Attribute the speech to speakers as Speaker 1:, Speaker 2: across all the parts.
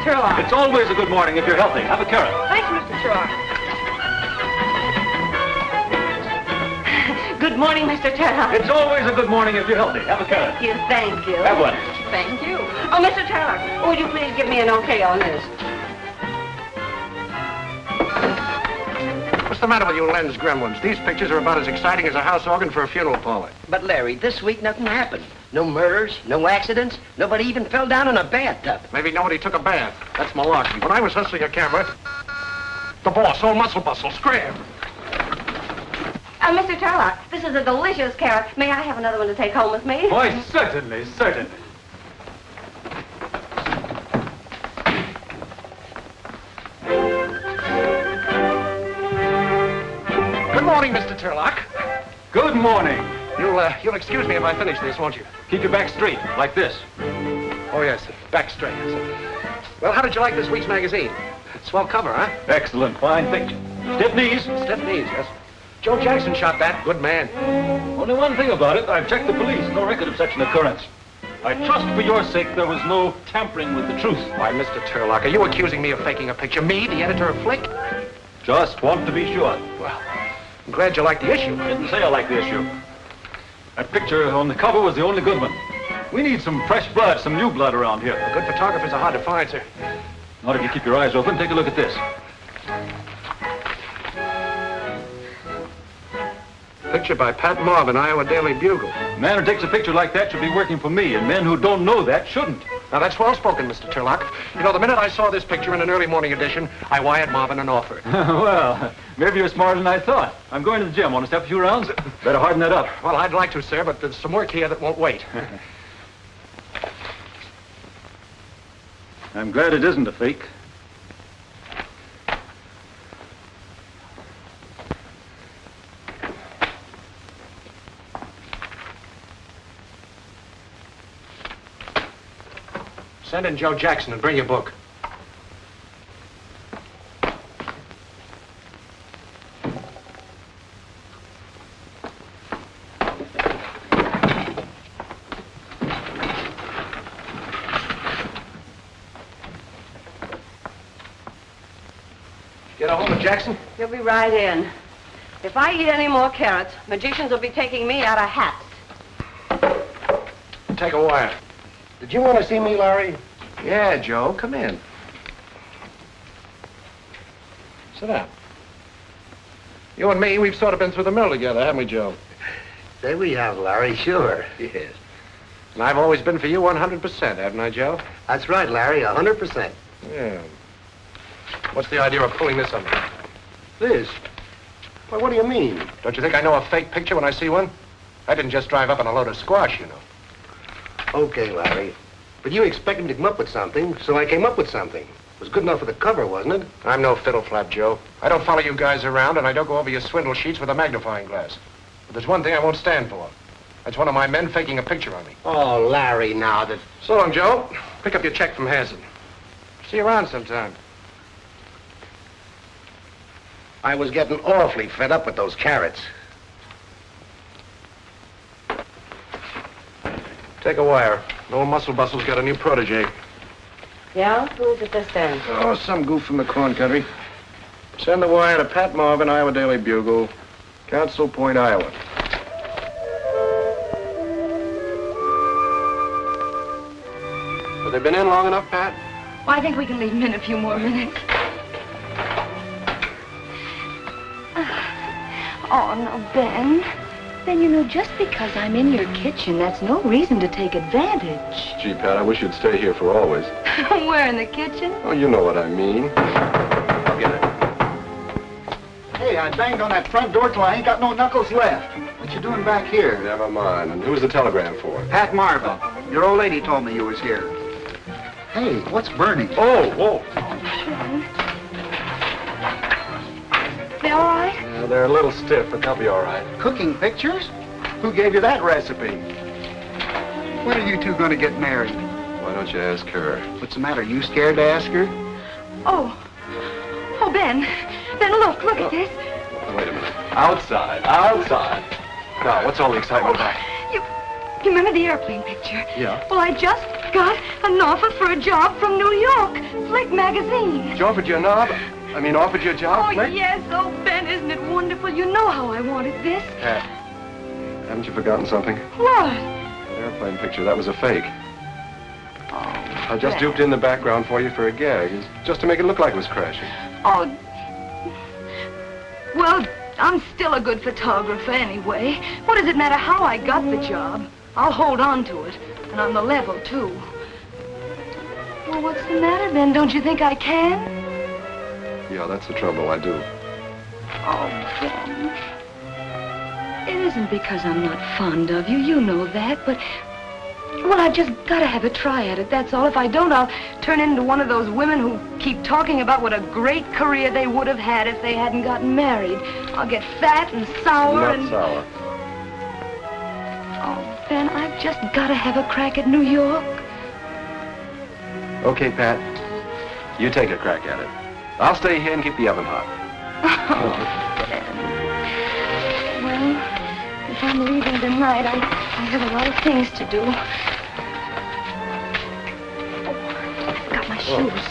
Speaker 1: Turlock.
Speaker 2: It's always a good morning if you're healthy. Have a carrot.
Speaker 1: Thanks, Mr. Turlock. Good morning, Mr. Turlock.
Speaker 2: It's always a good morning if you're healthy. Have a carrot.
Speaker 1: Thank you, thank you.
Speaker 2: Have one.
Speaker 1: Thank you. Oh, Mr. Turlock, would you please give me an okay on this?
Speaker 3: What's the matter with you lens gremlins? These pictures are about as exciting as a house organ for a funeral parlor.
Speaker 4: But, Larry, this week nothing happened. No murders, no accidents. Nobody even fell down in a bathtub.
Speaker 3: Maybe nobody took a bath. That's malarkey. When I was hustling a camera, the boss, old muscle bustle, scram.
Speaker 1: Mr. Turlock, this is a delicious carrot. May I have another one to take home with me?
Speaker 2: Why, certainly, certainly.
Speaker 3: Good morning, Mr. Turlock.
Speaker 2: Good morning.
Speaker 3: You'll excuse me if I finish this, won't you?
Speaker 2: Keep your back straight, like this.
Speaker 3: Oh, yes, back straight. Yes. Well, how did you like this week's magazine? Swell cover, huh?
Speaker 2: Excellent, fine picture. Stiff knees.
Speaker 3: Stiff knees, yes. Joe Jackson shot that. Good man.
Speaker 2: Only one thing about it, I've checked the police. No record of such an occurrence. I trust for your sake there was no tampering with the truth.
Speaker 3: Why, Mr. Turlock, are you accusing me of faking a picture? Me, the editor of Flick?
Speaker 2: Just want to be sure.
Speaker 3: Well, I'm glad you like the issue.
Speaker 2: Didn't say I like the issue. That picture on the cover was the only good one. We need some fresh blood, some new blood around here.
Speaker 3: Well, good photographers are hard to find, sir.
Speaker 2: Not if you keep your eyes open. Take a look at this.
Speaker 3: Picture by Pat Marvin, Iowa Daily Bugle.
Speaker 2: A man who takes a picture like that should be working for me, and men who don't know that shouldn't.
Speaker 3: Now, that's well spoken, Mr. Turlock. You know, the minute I saw this picture in an early morning edition, I wired Marvin an offer.
Speaker 2: Well, maybe you're smarter than I thought. I'm going to the gym. Want to step a few rounds? Better harden that up.
Speaker 3: Well, I'd like to, sir, but there's some work here that won't wait.
Speaker 2: I'm glad it isn't a fake.
Speaker 3: Send in Joe Jackson and bring your book. Get a hold of Jackson?
Speaker 1: He'll be right in. If I eat any more carrots, magicians will be taking me out of hats.
Speaker 3: Take a wire. Did you want to see me, Larry? Yeah, Joe, come in. Sit down. You and me, we've sort of been through the mill together, haven't we, Joe?
Speaker 4: Say we have, Larry, sure.
Speaker 3: Yes. And I've always been for you 100%, haven't I, Joe?
Speaker 4: That's right, Larry, 100%.
Speaker 3: Yeah. What's the idea of pulling this on me?
Speaker 4: This? Why, what do you mean?
Speaker 3: Don't you think I know a fake picture when I see one? I didn't just drive up on a load of squash, you know.
Speaker 4: Okay, Larry. But you expected me to come up with something, so I came up with something. It was good enough for the cover, wasn't it?
Speaker 3: I'm no fiddle flap, Joe. I don't follow you guys around, and I don't go over your swindle sheets with a magnifying glass. But there's one thing I won't stand for. That's one of my men faking a picture on me.
Speaker 4: Oh, Larry, now that...
Speaker 3: So long, Joe. Pick up your check from Hanson. See you around sometime.
Speaker 4: I was getting awfully fed up with those carrots.
Speaker 3: Take a wire. Old Muscle Bustle's got a new protege.
Speaker 1: Yeah? Who is it this time?
Speaker 3: Oh, some goof from the corn country. Send the wire to Pat Marvin, Iowa Daily Bugle, Council Point, Iowa. Have they been in long enough, Pat?
Speaker 5: Well, I think we can leave him in a few more minutes. Oh, no, Ben. Ben, you know, just because I'm in your kitchen, that's no reason to take advantage.
Speaker 6: Gee, Pat, I wish you'd stay here for always.
Speaker 5: Where, in the kitchen?
Speaker 6: Oh, you know what I mean.
Speaker 3: I'll get it.
Speaker 7: Hey, I banged on that front door till I ain't got no knuckles left. What you doing back here?
Speaker 6: Never mind. And who's the telegram for?
Speaker 7: Pat Marvin. Your old lady told me you was here. Hey, what's burning?
Speaker 6: Oh, whoa.
Speaker 5: They all right?
Speaker 6: Yeah, they're a little stiff, but they'll be all right.
Speaker 7: Cooking pictures? Who gave you that recipe? When are you two going to get married?
Speaker 6: Why don't you ask her?
Speaker 7: What's the matter? You scared to ask her?
Speaker 5: Oh, Ben. Ben, look at this.
Speaker 6: Wait a minute. Outside.
Speaker 3: Now, what's all the excitement about?
Speaker 5: You remember the airplane picture?
Speaker 3: Yeah.
Speaker 5: Well, I just got an offer for a job from New York. Flick magazine.
Speaker 6: She offered you a job? Offered you a job,
Speaker 5: Oh,
Speaker 6: Flick?
Speaker 5: yes. Oh, Ben, isn't it wonderful? You know how I wanted this.
Speaker 6: Pat, haven't you forgotten something?
Speaker 5: What?
Speaker 6: That airplane picture, that was a fake.
Speaker 5: Oh,
Speaker 6: I just duped in the background for you for a gag, just to make it look like it was crashing.
Speaker 5: Oh. Well, I'm still a good photographer anyway. What does it matter how I got the job? I'll hold on to it. And on the level, too. Well, what's the matter, Ben? Don't you think I can?
Speaker 6: Yeah, that's the trouble, I do.
Speaker 5: Oh, Ben. It isn't because I'm not fond of you. You know that, but... Well, I've just got to have a try at it, that's all. If I don't, I'll turn into one of those women who keep talking about what a great career they would have had if they hadn't gotten married. I'll get fat and sour
Speaker 6: Not
Speaker 5: and...
Speaker 6: sour.
Speaker 5: Oh, Ben, I've just got to have a crack at New York.
Speaker 6: Okay, Pat. You take a crack at it. I'll stay here and keep the oven hot.
Speaker 5: Oh, Ben. Well, if I'm leaving tonight, I have a lot of things to do. Oh, I've got my shoes.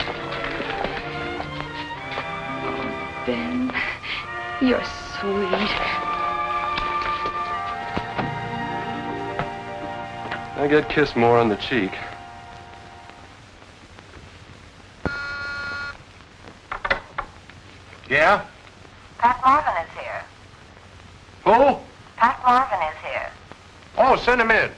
Speaker 5: Oh, Ben, you're sweet.
Speaker 6: I get kissed more on the cheek.
Speaker 3: Yeah?
Speaker 1: Pat Marvin is here.
Speaker 3: Who?
Speaker 1: Pat Marvin is here.
Speaker 3: Oh, send him in.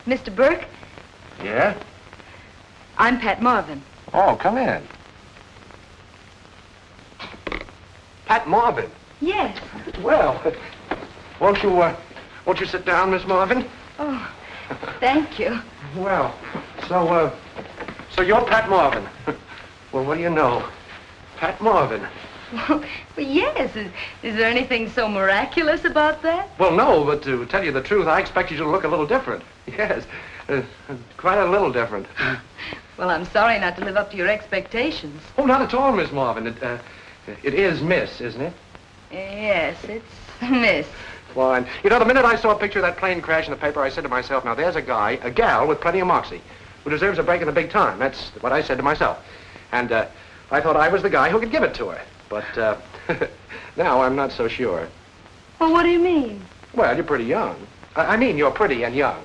Speaker 5: Mr. Berke,
Speaker 3: Yeah?
Speaker 5: I'm Pat Marvin.
Speaker 3: Oh, come in. Pat Marvin.
Speaker 5: Yes.
Speaker 3: Well, won't you sit down, Miss Marvin?
Speaker 5: Oh, thank you.
Speaker 3: Well, so you're Pat Marvin. Well, what do you know? Pat Marvin.
Speaker 5: Well, yes. Is there anything so miraculous about that?
Speaker 3: Well, no, but to tell you the truth, I expect you to look a little different. Yes, quite a little different.
Speaker 5: Well, I'm sorry not to live up to your expectations.
Speaker 3: Oh, not at all, Miss Marvin. It is Miss, isn't it?
Speaker 5: Yes, it's Miss.
Speaker 3: Fine. You know, the minute I saw a picture of that plane crash in the paper, I said to myself, now there's a gal with plenty of moxie, who deserves a break in the big time. That's what I said to myself. And I thought I was the guy who could give it to her. But now I'm not so sure.
Speaker 5: Well, what do you mean?
Speaker 3: Well, you're pretty young. I mean, you're pretty and young.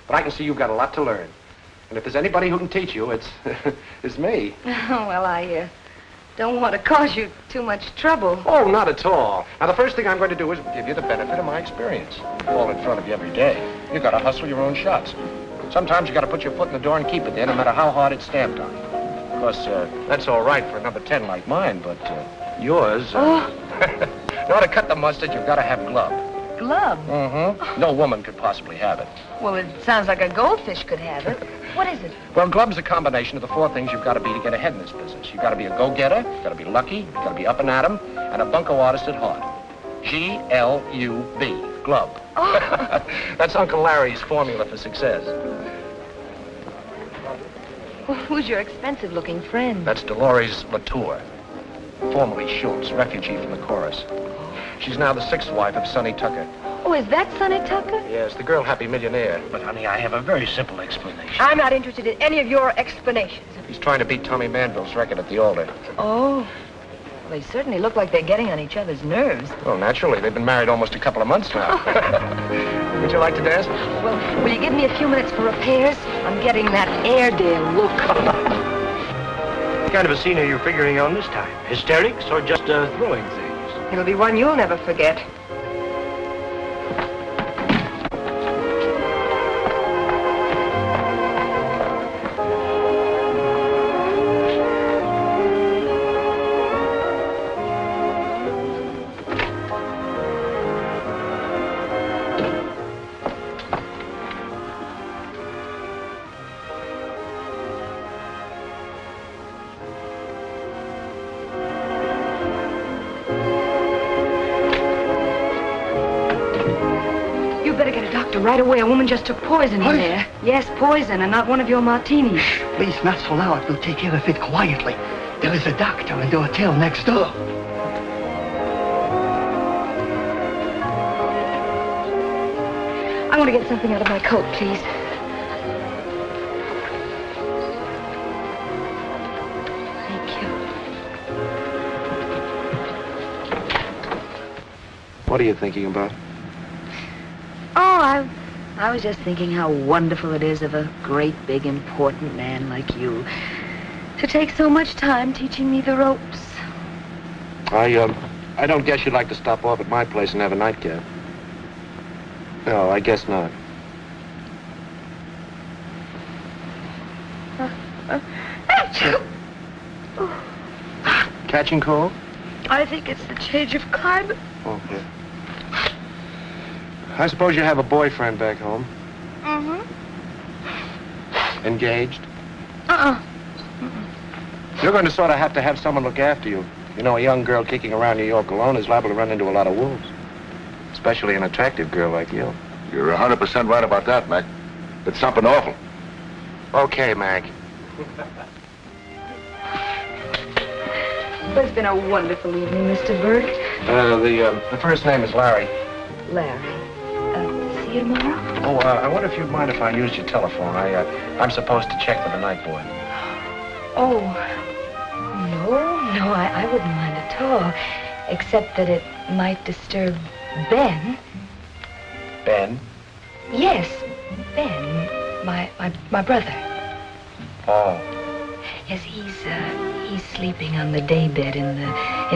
Speaker 3: But I can see you've got a lot to learn. And if there's anybody who can teach you, it's it's me.
Speaker 5: Well, I don't want to cause you too much trouble.
Speaker 3: Oh, not at all. Now, the first thing I'm going to do is give you the benefit of my experience. Fall in front of you every day. You've got to hustle your own shots. Sometimes you got to put your foot in the door and keep it there, no matter how hard it's stamped on. Of course, that's all right for a number 10 like mine, but yours... In order to cut the mustard, you've got to have glove.
Speaker 5: Glove?
Speaker 3: Mm-hmm. No woman could possibly have it.
Speaker 5: Well, it sounds like a goldfish could have it. What is it?
Speaker 3: Well, glove's a combination of the 4 things you've got to be to get ahead in this business. You've got to be a go-getter, you've got to be lucky, you've got to be up and at 'em, and a bunco artist at heart. G-L-U-B, glove.
Speaker 5: Oh.
Speaker 3: That's Uncle Larry's formula for success.
Speaker 5: Well, who's your expensive-looking friend?
Speaker 3: That's Dolores Latour, formerly Schultz, refugee from the chorus. She's now the 6th wife of Sonny Tucker.
Speaker 5: Oh, is that Sonny Tucker?
Speaker 3: Yes, the girl-happy millionaire.
Speaker 8: But, honey, I have a very simple explanation.
Speaker 5: I'm not interested in any of your explanations.
Speaker 3: He's trying to beat Tommy Manville's record at the altar.
Speaker 5: Oh. Well, they certainly look like they're getting on each other's nerves.
Speaker 3: Well, naturally. They've been married almost a couple of months now. Would you like to dance?
Speaker 5: Well, will you give me a few minutes for repairs? I'm getting that Airedale look.
Speaker 8: What kind of a scene are you figuring on this time? Hysterics or just throwing things?
Speaker 1: It'll be one you'll never forget. Right away, a woman just took poison in there. Yes, poison, and not one of your martinis.
Speaker 7: Please, Maxwell, now we'll take care of it quietly. There is a doctor in the hotel next door.
Speaker 5: I want to get something out of my coat, please. Thank you.
Speaker 3: What are you thinking about?
Speaker 5: Oh, I was just thinking how wonderful it is of a great, big, important man like you to take so much time teaching me the ropes.
Speaker 3: I don't guess you'd like to stop off at my place and have a nightcap. No, I guess not. Catching cold?
Speaker 5: I think it's the change of climate.
Speaker 3: Okay. I suppose you have a boyfriend back home.
Speaker 5: Mm-hmm.
Speaker 3: Engaged?
Speaker 5: Uh-uh.
Speaker 3: You're going to sort of have to have someone look after you. You know, a young girl kicking around New York alone is liable to run into a lot of wolves. Especially an attractive girl like you.
Speaker 9: You're 100% right about that, Mac. It's something awful.
Speaker 3: Okay, Mac.
Speaker 5: Well, it's been a wonderful evening, Mr. Berke.
Speaker 3: The first name is Larry.
Speaker 5: Larry. See you tomorrow?
Speaker 3: Oh, I wonder if you'd mind if I used your telephone. I'm supposed to check with the night boy.
Speaker 5: Oh, no, I wouldn't mind at all. Except that it might disturb Ben.
Speaker 3: Ben?
Speaker 5: Yes, Ben, my brother.
Speaker 3: Oh.
Speaker 5: Yes, he's sleeping on the daybed in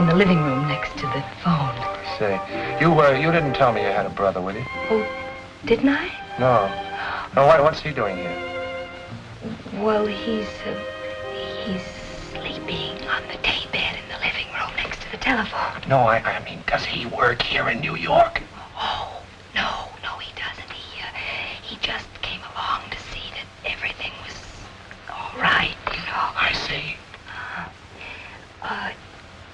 Speaker 5: the living room next to the phone.
Speaker 3: Say, you didn't tell me you had a brother, with you?
Speaker 5: Oh, didn't I?
Speaker 3: No. No, what's he doing here?
Speaker 5: Well, he's sleeping on the daybed in the living room next to the telephone.
Speaker 3: No, I mean, does he work here in New York?
Speaker 5: Oh, no, he doesn't. He just came along to see that everything was all right, you know.
Speaker 3: I see.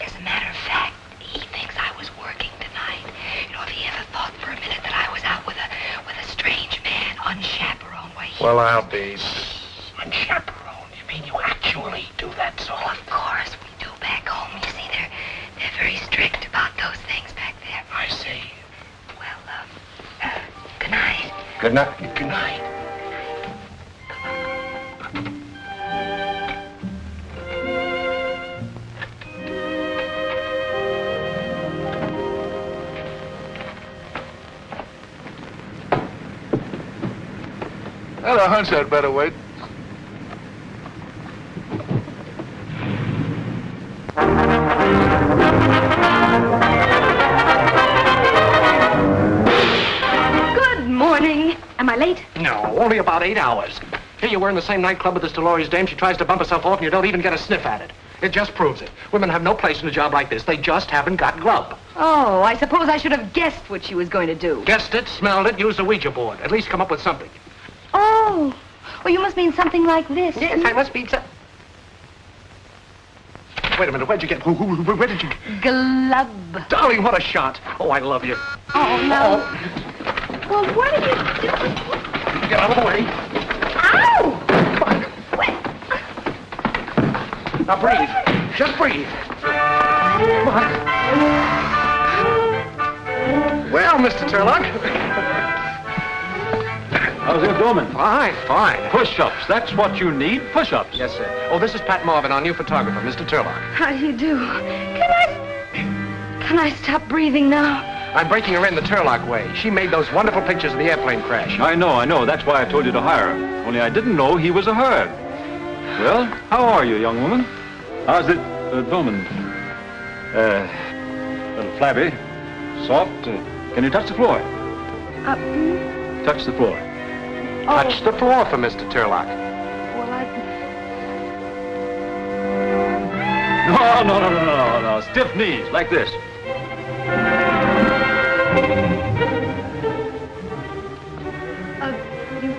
Speaker 5: As a matter of fact, he thinks I was working tonight. You know, if he ever thought for a minute that I was out with a strange man, unchaperoned, why he...
Speaker 3: Well, I'll be unchaperoned. You mean you actually do that sort?
Speaker 5: Of course we do back home. You see, they're very strict about those things back there.
Speaker 3: I see.
Speaker 5: Well, good night.
Speaker 3: Good night. Good night.
Speaker 9: Well, a hunch I'd better wait.
Speaker 5: Good morning. Am I late?
Speaker 3: No, only about 8 hours. Here you were in the same nightclub with this Dolores dame. She tries to bump herself off and you don't even get a sniff at it. It just proves it. Women have no place in a job like this. They just haven't got grub.
Speaker 5: Oh, I suppose I should have guessed what she was going to do.
Speaker 3: Guessed it, smelled it, used a Ouija board. At least come up with something.
Speaker 5: Oh, well, you must mean something like this.
Speaker 3: Yes, I must be so... Wait a minute, where'd you get... Where did you...
Speaker 5: Glub.
Speaker 3: Darling, what a shot. Oh, I love you.
Speaker 5: Oh, no. Well, what are you doing?
Speaker 3: Get out of the way.
Speaker 5: Ow!
Speaker 3: Come on. Now breathe. Just breathe. Come on. Well, Mr. Turlock.
Speaker 2: How's your doing?
Speaker 3: Fine, fine.
Speaker 2: Push-ups. That's what you need. Push-ups.
Speaker 3: Yes, sir. Oh, this is Pat Marvin, our new photographer, Mr. Turlock.
Speaker 5: How do you do? Can I stop breathing now?
Speaker 3: I'm breaking her in the Turlock way. She made those wonderful pictures of the airplane crash.
Speaker 2: I know. That's why I told you to hire him. Only I didn't know he was a her. Well, how are you, young woman? How's it, Bowman? A little flabby, soft. Can you touch the floor? Touch the floor.
Speaker 3: Touch the floor for Mr. Turlock.
Speaker 5: Well,
Speaker 2: No. Stiff knees, like this.
Speaker 5: You...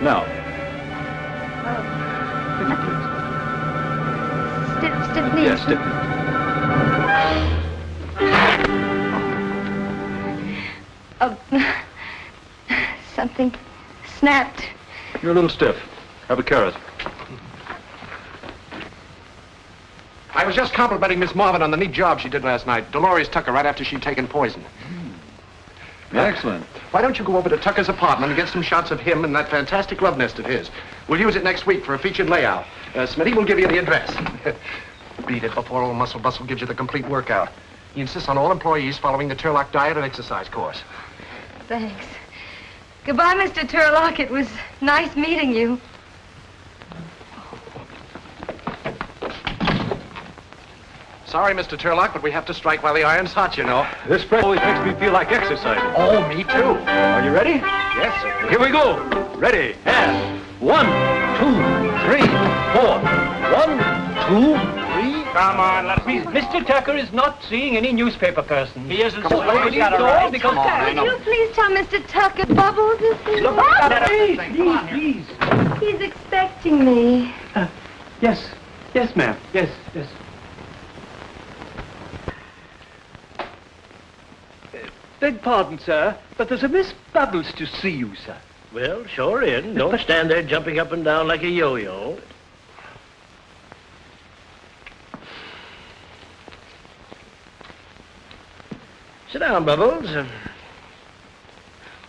Speaker 2: Now. If you please.
Speaker 5: Stiff knees.
Speaker 2: Yes, stiff knees.
Speaker 5: Something snapped.
Speaker 2: You're a little stiff. Have a carrot.
Speaker 3: I was just complimenting Miss Marvin on the neat job she did last night. Dolores took her right after she'd taken poison.
Speaker 2: Excellent.
Speaker 3: Why don't you go over to Tucker's apartment and get some shots of him and that fantastic love nest of his? We'll use it next week for a featured layout. Smitty will give you the address. Beat it before old Muscle Bustle gives you the complete workout. He insists on all employees following the Turlock diet and exercise course.
Speaker 5: Thanks. Goodbye, Mr. Turlock. It was nice meeting you.
Speaker 3: Sorry, Mr. Turlock, but we have to strike while the iron's hot, you know.
Speaker 2: This press always makes me feel like exercising.
Speaker 3: Oh, me too.
Speaker 2: Are you ready?
Speaker 3: Yes, sir.
Speaker 2: Here we go. Ready, and 1, 2, 3, 4. 1, 2, 3.
Speaker 10: Come on, let's be... Mr. Tucker is not seeing any newspaper person. He isn't
Speaker 3: Come on,
Speaker 10: supposed to door because...
Speaker 5: Would you please tell Mr. Tucker Bubbles is here?
Speaker 10: Look at that please.
Speaker 5: He's expecting me.
Speaker 10: Yes. Yes, ma'am. Yes. Beg pardon, sir, but there's a Miss Bubbles to see you, sir.
Speaker 8: Well, sure in. Don't stand there jumping up and down like a yo-yo. Sit down, Bubbles.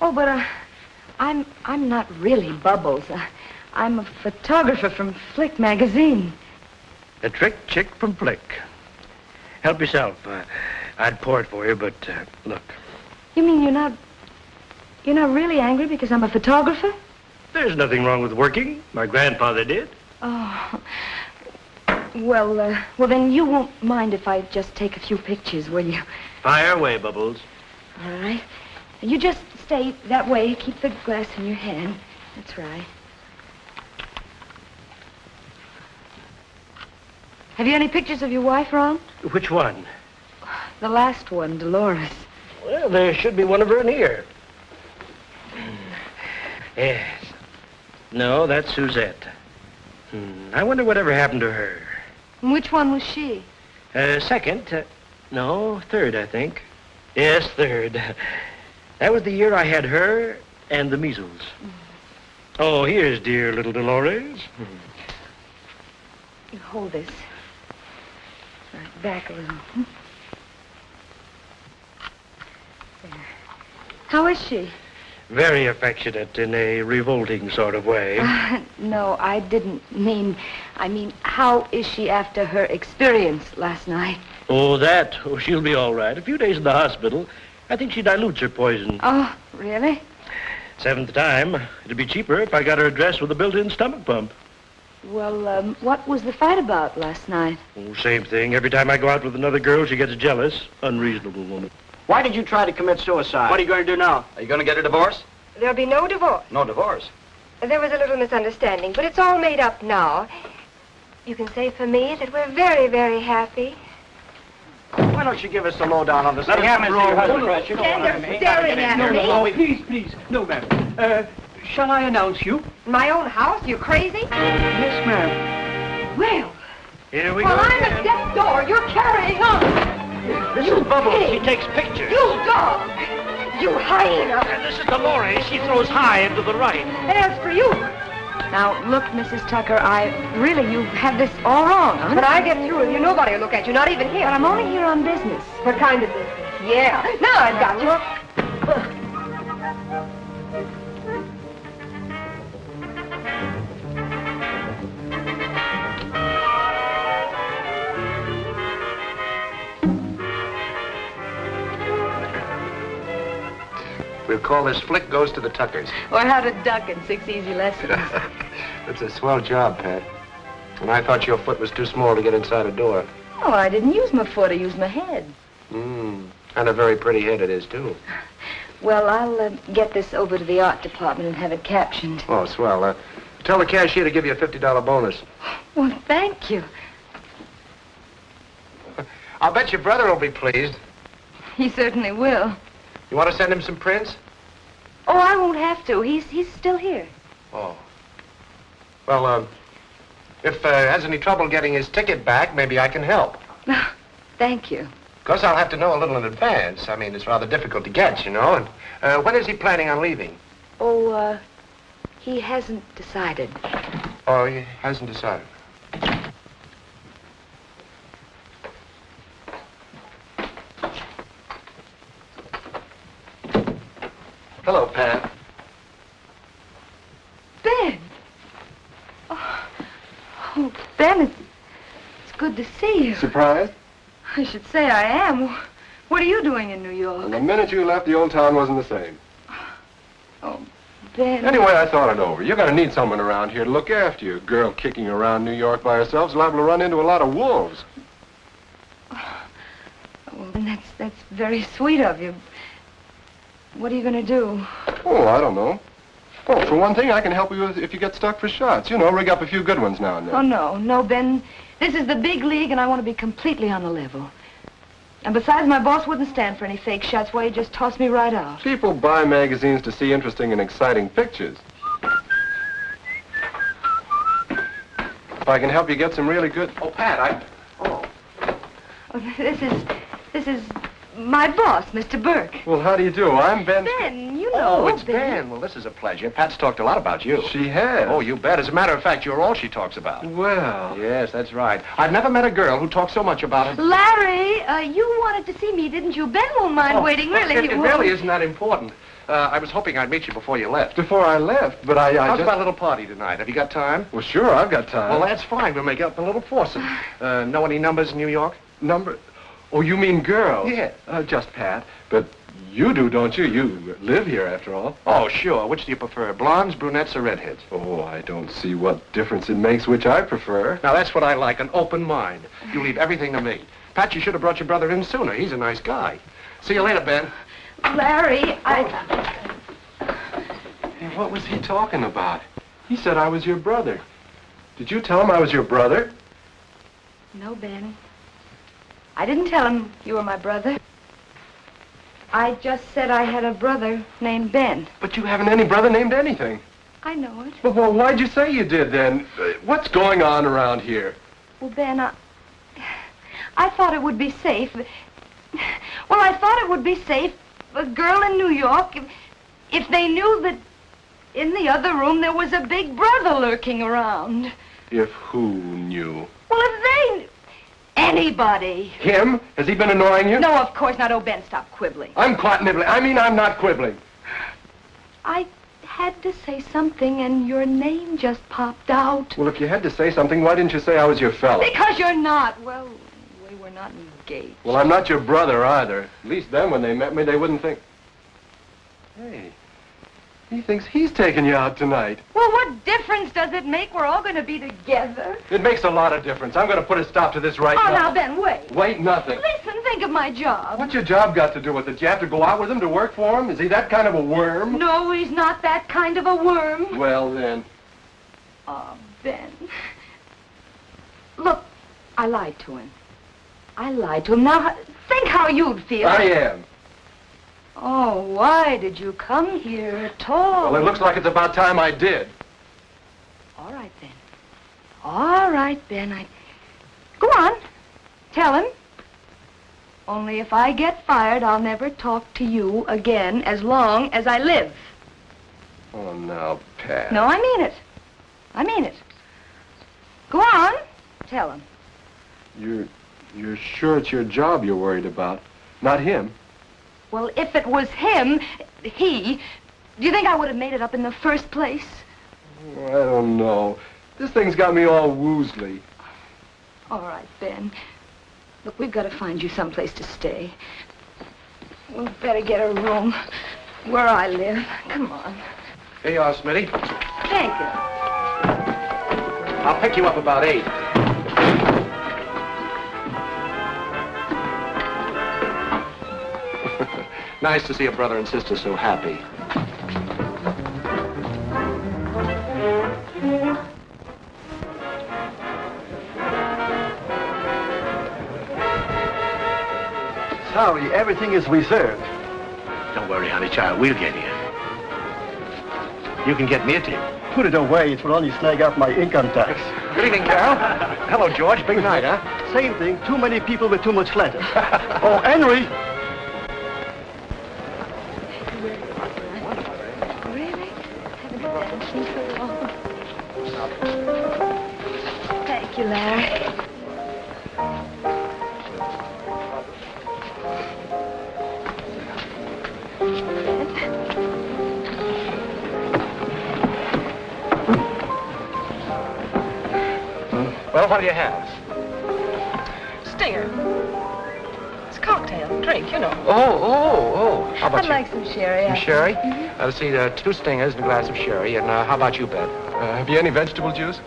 Speaker 5: Oh, but, I'm not really Bubbles. I'm a photographer from Flick magazine.
Speaker 8: A trick chick from Flick. Help yourself. I'd pour it for you, but, look.
Speaker 5: You mean you're not really angry because I'm a photographer?
Speaker 8: There's nothing wrong with working. My grandfather did.
Speaker 5: Oh. Well, then you won't mind if I just take a few pictures, will you?
Speaker 8: Fire away, Bubbles.
Speaker 5: All right. You just stay that way. Keep the glass in your hand. That's right. Have you any pictures of your wife, Ron?
Speaker 8: Which one?
Speaker 5: The last one, Dolores.
Speaker 8: Well, there should be one of her in here. Yes. No, that's Suzette. I wonder whatever happened to her.
Speaker 5: And which one was she?
Speaker 8: Second. No, third, I think. Yes, third. That was the year I had her and the measles. Oh, here's dear little Dolores.
Speaker 5: You hold this. Right, back a little. There. How is she?
Speaker 8: Very affectionate in a revolting sort of way.
Speaker 5: No, I didn't mean... I mean, how is she after her experience last night?
Speaker 8: Oh, that? Oh, she'll be all right. A few days in the hospital. I think she dilutes her poison.
Speaker 5: Oh, really?
Speaker 8: 7th time. It'd be cheaper if I got her addressed with a built-in stomach pump.
Speaker 5: Well, what was the fight about last night?
Speaker 8: Oh, same thing. Every time I go out with another girl, she gets jealous. Unreasonable woman.
Speaker 10: Why did you try to commit suicide? What are you going to do now?
Speaker 11: Are you going to get a divorce?
Speaker 12: There'll be no divorce.
Speaker 11: No divorce.
Speaker 12: There was a little misunderstanding, but it's all made up now. You can say for me that we're very, very happy.
Speaker 10: Why don't you give us the lowdown on this?
Speaker 11: Let us have your husband.
Speaker 10: You don't
Speaker 12: Stand
Speaker 10: want
Speaker 12: there
Speaker 10: to
Speaker 12: staring at me.
Speaker 10: No, please. No, ma'am. Shall I announce you?
Speaker 12: My own house? You crazy?
Speaker 10: Yes, ma'am.
Speaker 12: Well,
Speaker 8: Here we
Speaker 12: while
Speaker 8: go
Speaker 12: I'm
Speaker 8: again.
Speaker 12: at death's door, you're carrying on.
Speaker 8: This
Speaker 12: You
Speaker 8: is Bubbles.
Speaker 12: pig.
Speaker 8: He takes pictures.
Speaker 12: You dog. You hyena.
Speaker 8: And this is Dolores. She throws high and to the right.
Speaker 12: As for you,
Speaker 5: Now, look, Mrs. Tucker, you have this all wrong, huh?
Speaker 12: when I get through with you, nobody will look at you, not even him.
Speaker 5: But I'm only here on business.
Speaker 12: What kind of business? Yeah. Now I've got you.
Speaker 3: We'll call this Flick Goes to the Tuckers.
Speaker 5: Or how to duck in 6 easy lessons.
Speaker 3: That's a swell job, Pat. And I thought your foot was too small to get inside a door.
Speaker 5: Oh, I didn't use my foot, I used my head.
Speaker 3: And a very pretty head it is, too.
Speaker 5: Well, I'll get this over to the art department and have it captioned.
Speaker 3: Oh, swell. Tell the cashier to give you a $50 bonus.
Speaker 5: Well, thank you.
Speaker 3: I'll bet your brother will be pleased.
Speaker 5: He certainly will.
Speaker 3: You want to send him some prints?
Speaker 5: Oh, I won't have to. He's still here.
Speaker 3: Oh. Well, if has any trouble getting his ticket back, maybe I can help.
Speaker 5: Thank you.
Speaker 3: Of course, I'll have to know a little in advance. I mean, it's rather difficult to get, you know. And when is he planning on leaving?
Speaker 5: Oh, he hasn't decided.
Speaker 3: Oh, he hasn't decided.
Speaker 6: Hello, Pat.
Speaker 5: Ben! Oh, Ben, it's good to see you.
Speaker 6: Surprised?
Speaker 5: I should say I am. What are you doing in New York?
Speaker 6: And the minute you left, the old town wasn't the same.
Speaker 5: Oh, Ben.
Speaker 6: Anyway, I thought it over. You're going to need someone around here to look after you. A girl kicking around New York by herself is liable to run into a lot of wolves.
Speaker 5: Well, that's very sweet of you. What are you going to do?
Speaker 6: Oh, I don't know. Oh, for one thing, I can help you if you get stuck for shots. You know, rig up a few good ones now and then.
Speaker 5: Oh, no, Ben. This is the big league, and I want to be completely on the level. And besides, my boss wouldn't stand for any fake shots. Why, he'd just toss me right out.
Speaker 6: People buy magazines to see interesting and exciting pictures. If I can help you get some really good... Oh, Pat,
Speaker 5: Oh, this is my boss, Mr. Berke.
Speaker 6: Well, how do you do? I'm Ben...
Speaker 5: Ben, you know.
Speaker 3: Oh, it's Ben. Well, this is a pleasure. Pat's talked a lot about you.
Speaker 6: She has.
Speaker 3: Oh, you bet. As a matter of fact, you're all she talks about.
Speaker 6: Well...
Speaker 3: Yes, that's right. I've never met a girl who talks so much about it.
Speaker 5: Larry, you wanted to see me, didn't you? Ben won't mind waiting, really.
Speaker 3: It really isn't that important. I was hoping I'd meet you before you left.
Speaker 6: Before I left, but I
Speaker 3: How's
Speaker 6: just...
Speaker 3: about a little party tonight? Have you got time?
Speaker 6: Well, sure, I've got time.
Speaker 3: Well, that's fine. We'll make up a little foursome. Know any numbers in New York?
Speaker 6: Number... Oh, you mean girls?
Speaker 3: Yeah.
Speaker 6: Just Pat. But you do, don't you? You live here, after all.
Speaker 3: Oh, sure. Which do you prefer, blondes, brunettes, or redheads?
Speaker 6: Oh, I don't see what difference it makes which I prefer.
Speaker 3: Now, that's what I like, an open mind. You leave everything to me. Pat, you should have brought your brother in sooner. He's a nice guy. See you later, Ben.
Speaker 5: Larry,
Speaker 6: Hey, what was he talking about? He said I was your brother. Did you tell him I was your brother?
Speaker 5: No, Ben. I didn't tell him you were my brother. I just said I had a brother named Ben.
Speaker 6: But you haven't any brother named anything.
Speaker 5: I know it.
Speaker 6: Well, why'd you say you did, then? What's going on around here?
Speaker 5: Well, Ben, I thought it would be safe. Well, I thought it would be safe, a girl in New York, if they knew that in the other room there was a big brother lurking around.
Speaker 6: If who knew?
Speaker 5: Well, if they knew. Anybody.
Speaker 6: Him? Has he been annoying you?
Speaker 5: No, of course not. Oh, Ben, stop quibbling.
Speaker 6: I'm quite nibbling. I mean, I'm not quibbling.
Speaker 5: I had to say something, and your name just popped out.
Speaker 6: Well, if you had to say something, why didn't you say I was your fella?
Speaker 5: Because you're not. Well, we were not engaged.
Speaker 6: Well, I'm not your brother either. At least then, when they met me, they wouldn't think... Hey, he thinks he's taking you out tonight.
Speaker 5: Well, what difference does it make? We're all going to be together.
Speaker 6: It makes a lot of difference. I'm going to put a stop to this right now.
Speaker 5: Oh, now, Ben, wait.
Speaker 6: Wait, nothing.
Speaker 5: Listen, think of my job.
Speaker 6: What's your job got to do with it? Do you have to go out with him to work for him? Is he that kind of a worm?
Speaker 5: No, he's not that kind of a worm.
Speaker 6: Well, then.
Speaker 5: Oh, Ben. Look, I lied to him. I lied to him. Now, think how you'd feel.
Speaker 6: I am.
Speaker 5: Oh, why did you come here at all?
Speaker 6: Well, it looks like it's about time I did.
Speaker 5: All right, then. All right, Ben. Go on. Tell him. Only if I get fired, I'll never talk to you again as long as I live.
Speaker 6: Oh, now, Pat.
Speaker 5: No, I mean it. I mean it. Go on. Tell him.
Speaker 6: You're sure it's your job you're worried about, not him?
Speaker 5: Well, if it was him, do you think I would have made it up in the first place?
Speaker 6: Oh, I don't know. This thing's got me all woozly.
Speaker 5: All right, Ben. Look, we've got to find you someplace to stay. We'd better get a room where I live. Come on.
Speaker 3: Here you are, Smitty.
Speaker 5: Thank you.
Speaker 3: I'll pick you up about 8. Nice to see a brother and sister so happy.
Speaker 7: Sorry, everything is reserved.
Speaker 3: Don't worry, honey child. We'll get here. You can get near to him.
Speaker 7: Put it away. It will only snag up my income tax.
Speaker 3: Good evening, Carol. Hello, George. Big night, huh?
Speaker 7: Same thing. Too many people with too much letters. Oh, Henry.
Speaker 5: Really? Haven't danced so long. Thank you, Larry.
Speaker 3: Well, what do you have?
Speaker 1: Stinger. It's a cocktail, drink, you know.
Speaker 3: Oh. How about
Speaker 5: I'd
Speaker 3: you?
Speaker 5: like some sherry.
Speaker 3: Some sherry? Let's see, 2 stingers and a glass of sherry. And how about you, Ben?
Speaker 6: Have you any vegetable juice?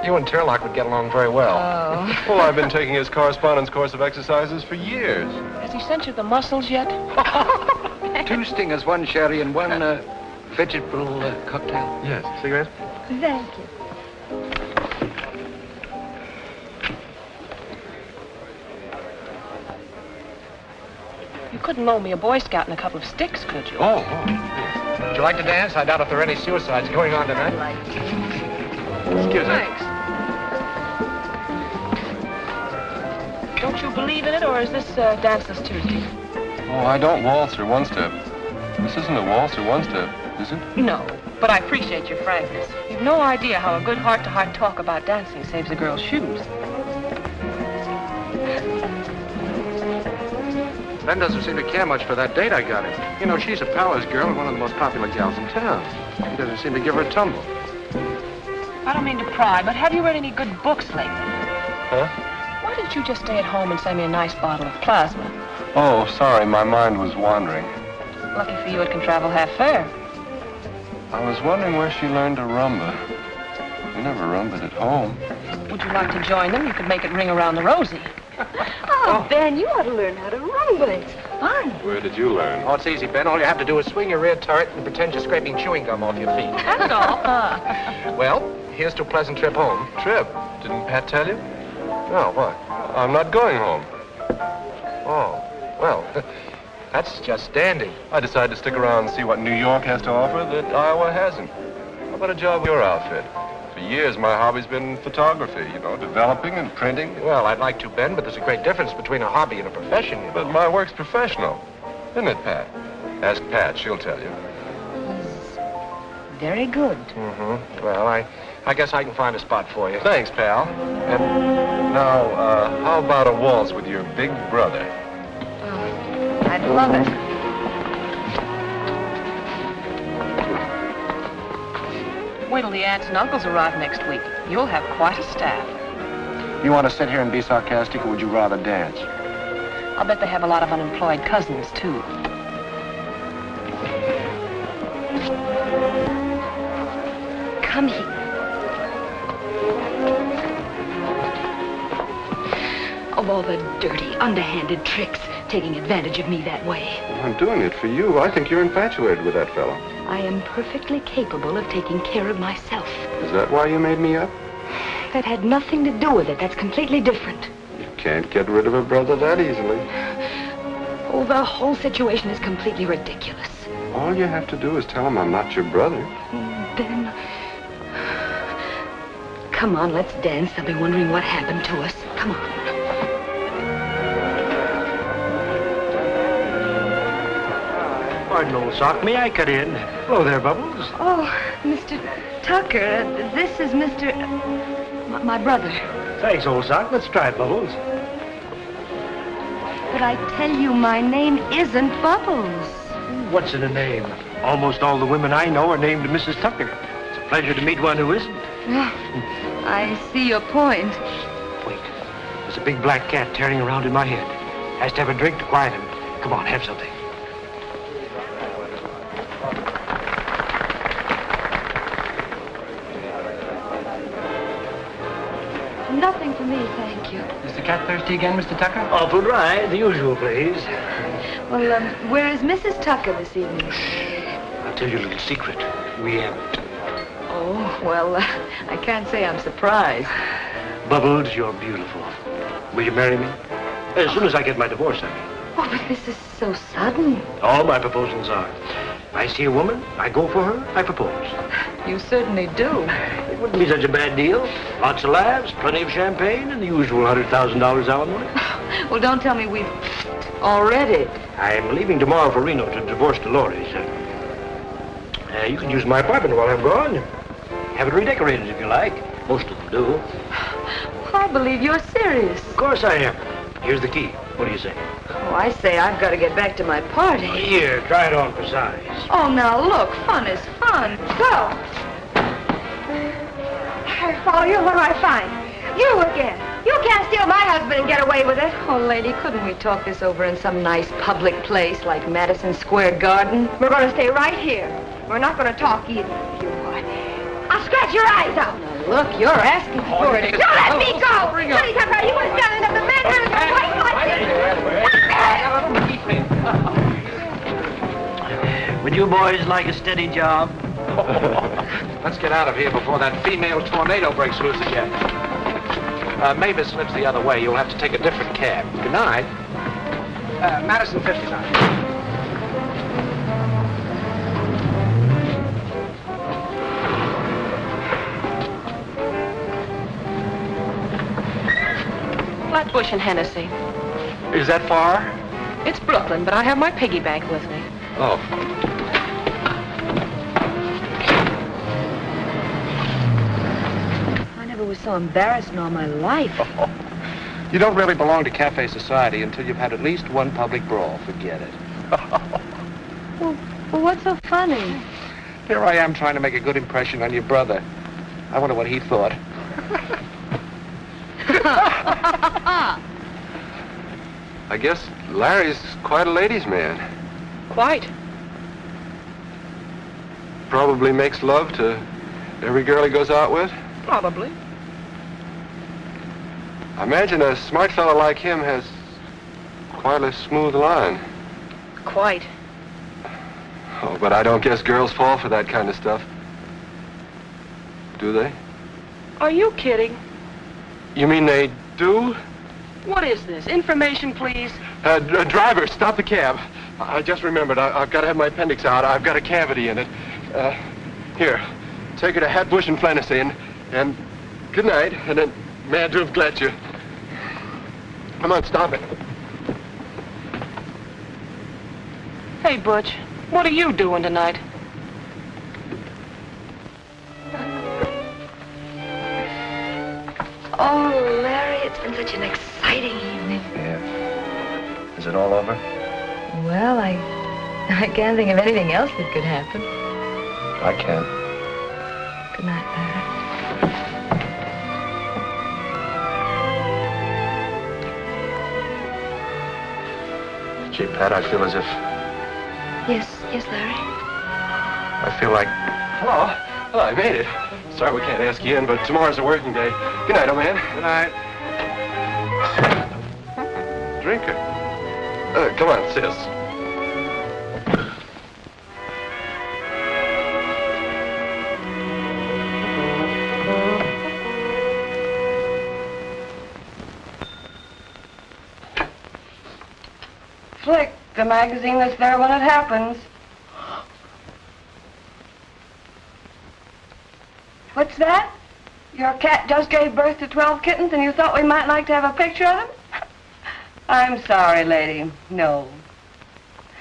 Speaker 3: You and Turlock would get along very well.
Speaker 5: Oh.
Speaker 6: Well, I've been taking his correspondence course of exercises for years.
Speaker 1: Has he sent you the muscles yet?
Speaker 11: 2 stingers, 1 sherry, and 1 vegetable cocktail.
Speaker 6: Yes. Cigarette?
Speaker 5: Thank you.
Speaker 1: You couldn't loan me a Boy Scout and a couple of sticks, could you?
Speaker 3: Oh. Would you like to dance? I doubt if there are any suicides going on tonight.
Speaker 6: Excuse me.
Speaker 1: Thanks. Don't you believe in it, or is this Danceless Tuesday?
Speaker 6: Oh, I don't waltz or one-step. This isn't a waltz or one-step, is it?
Speaker 1: No, but I appreciate your frankness. You've no idea how a good heart-to-heart talk about dancing saves a girl's shoes.
Speaker 3: Ben doesn't seem to care much for that date I got him. You know, she's a Powers girl and one of the most popular gals in town. He doesn't seem to give her a tumble.
Speaker 1: I don't mean to pry, but have you read any good books lately?
Speaker 6: Huh?
Speaker 1: Why didn't you just stay at home and send me a nice bottle of plasma?
Speaker 6: Oh, sorry, my mind was wandering.
Speaker 1: Lucky for you, it can travel half fair.
Speaker 6: I was wondering where she learned to rumba. You never rumbaed at home.
Speaker 1: Would you like to join them? You could make it ring around the rosy.
Speaker 5: Oh, Ben, you ought to learn how to rumba. It's fun.
Speaker 6: Where did you learn?
Speaker 3: Oh, it's easy, Ben. All you have to do is swing your rear turret and pretend you're scraping chewing gum off your feet.
Speaker 1: That's all.
Speaker 3: Well, here's to a pleasant trip home.
Speaker 6: Trip. Didn't Pat tell you?
Speaker 3: No, what?
Speaker 6: I'm not going home.
Speaker 3: Oh, well, that's just dandy.
Speaker 6: I decided to stick around and see what New York has to offer that Iowa hasn't. How about a job with your outfit? For years, my hobby's been photography, you know, developing and printing.
Speaker 3: Well, I'd like to, Ben, but there's a great difference between a hobby and a profession, you know.
Speaker 6: But my work's professional, isn't it, Pat? Ask Pat, she'll tell you.
Speaker 5: Very good.
Speaker 3: Mm-hmm. Well, I guess I can find a spot for you.
Speaker 6: Thanks, pal. And now, how about a waltz with your big brother?
Speaker 5: I'd love it.
Speaker 1: Wait till the aunts and uncles arrive next week. You'll have quite a staff.
Speaker 3: You want to sit here and be sarcastic, or would you rather dance?
Speaker 1: I'll bet they have a lot of unemployed cousins, too.
Speaker 5: Come here. Of all the dirty, underhanded tricks, taking advantage of me that way.
Speaker 6: I'm doing it for you. I think you're infatuated with that fellow.
Speaker 5: I am perfectly capable of taking care of myself.
Speaker 6: Is that why you made me up?
Speaker 5: That had nothing to do with it. That's completely different.
Speaker 6: You can't get rid of a brother that easily.
Speaker 5: Oh, the whole situation is completely ridiculous.
Speaker 6: All you have to do is tell him I'm not your brother.
Speaker 5: Ben, come on, let's dance. They'll be wondering what happened to us. Come on.
Speaker 8: Pardon, old sock. May I cut in? Hello there, Bubbles.
Speaker 5: Oh, Mr. Tucker, this is Mr. My brother.
Speaker 8: Thanks, old sock. Let's try it, Bubbles.
Speaker 5: But I tell you, my name isn't Bubbles.
Speaker 8: What's in a name? Almost all the women I know are named Mrs. Tucker. It's a pleasure to meet one who isn't.
Speaker 5: I see your point.
Speaker 8: Wait. There's a big black cat tearing around in my head. Has to have a drink to quiet him. Come on, have something.
Speaker 5: Nothing for me, thank you.
Speaker 11: Is the cat thirsty again, Mr. Tucker?
Speaker 8: Awful dry. The usual, please.
Speaker 5: Well, where is Mrs. Tucker this evening?
Speaker 8: I'll tell you a little secret. We haven't.
Speaker 5: Oh, well, I can't say I'm surprised.
Speaker 8: Bubbles, you're beautiful. Will you marry me? As soon as I get my divorce, I mean.
Speaker 5: Oh, but this is so sudden.
Speaker 8: All my proposals are. If I see a woman, I go for her, I propose.
Speaker 5: You certainly do.
Speaker 8: It wouldn't be such a bad deal. Lots of laughs, plenty of champagne, and the usual $100,000 alimony.
Speaker 5: Well, don't tell me we've already.
Speaker 8: I'm leaving tomorrow for Reno to divorce Dolores. You can use my apartment while I'm gone. Have it redecorated if you like. Most of them do.
Speaker 5: Well, I believe you're serious.
Speaker 8: Of course I am. Here's the key. What do you say?
Speaker 5: Oh, I say I've got to get back to my party.
Speaker 8: Here, try it on for size.
Speaker 5: Oh, now look, fun is fun. Go.
Speaker 12: I'll follow you. What do I find? You again. You can't steal my husband and get away with it.
Speaker 5: Oh, lady, couldn't we talk this over in some nice public place like Madison Square Garden?
Speaker 12: We're going to stay right here. We're not going to talk either. You what? I'll scratch your eyes out.
Speaker 5: Now, look, you're asking for it.
Speaker 12: You let me go! Sonny Tucker, you wouldn't stand up the manhandle of your wife like this!
Speaker 8: Would you boys like a steady job?
Speaker 3: Let's get out of here before that female tornado breaks loose again. Mavis lives the other way. You'll have to take a different cab. Good night. Madison 59.
Speaker 1: Flatbush and Hennessy.
Speaker 3: Is that far?
Speaker 1: It's Brooklyn, but I have my piggy bank with me.
Speaker 3: Oh.
Speaker 5: I never was so embarrassed in all my life.
Speaker 3: You don't really belong to cafe society until you've had at least one public brawl. Forget it.
Speaker 5: Well, what's so funny?
Speaker 3: Here I am trying to make a good impression on your brother. I wonder what he thought.
Speaker 6: I guess Larry's quite a ladies' man.
Speaker 1: Quite.
Speaker 6: Probably makes love to every girl he goes out with.
Speaker 1: Probably.
Speaker 6: I imagine a smart fellow like him has quite a smooth line.
Speaker 1: Quite.
Speaker 6: Oh, but I don't guess girls fall for that kind of stuff. Do they?
Speaker 1: Are you kidding?
Speaker 6: You mean they do?
Speaker 1: What is this? Information, please.
Speaker 6: Driver, stop the cab. I just remembered. I've got to have my appendix out. I've got a cavity in it. Here, take her to Hatbush and Flanessy, and good night. And then, may I do have glad you. Come on, stop it.
Speaker 1: Hey, Butch, what are you doing tonight?
Speaker 5: Oh, Larry, it's been such an exciting evening.
Speaker 3: Yeah. Is it all over?
Speaker 5: Well, I can't think of anything else that could happen.
Speaker 3: I can.
Speaker 5: Good night, Larry.
Speaker 3: Gee, Pat, I feel as if...
Speaker 5: Yes, Larry.
Speaker 3: I feel like...
Speaker 6: Hello. Hello, I made it. Sorry we can't ask you in, but tomorrow's a working day. Good night, old man.
Speaker 3: Good night.
Speaker 6: Drinker. Come on, sis.
Speaker 1: Flick, the magazine that's there when it happens. What's that? Your cat just gave birth to 12 kittens and you thought we might like to have a picture of them? I'm sorry, lady. No.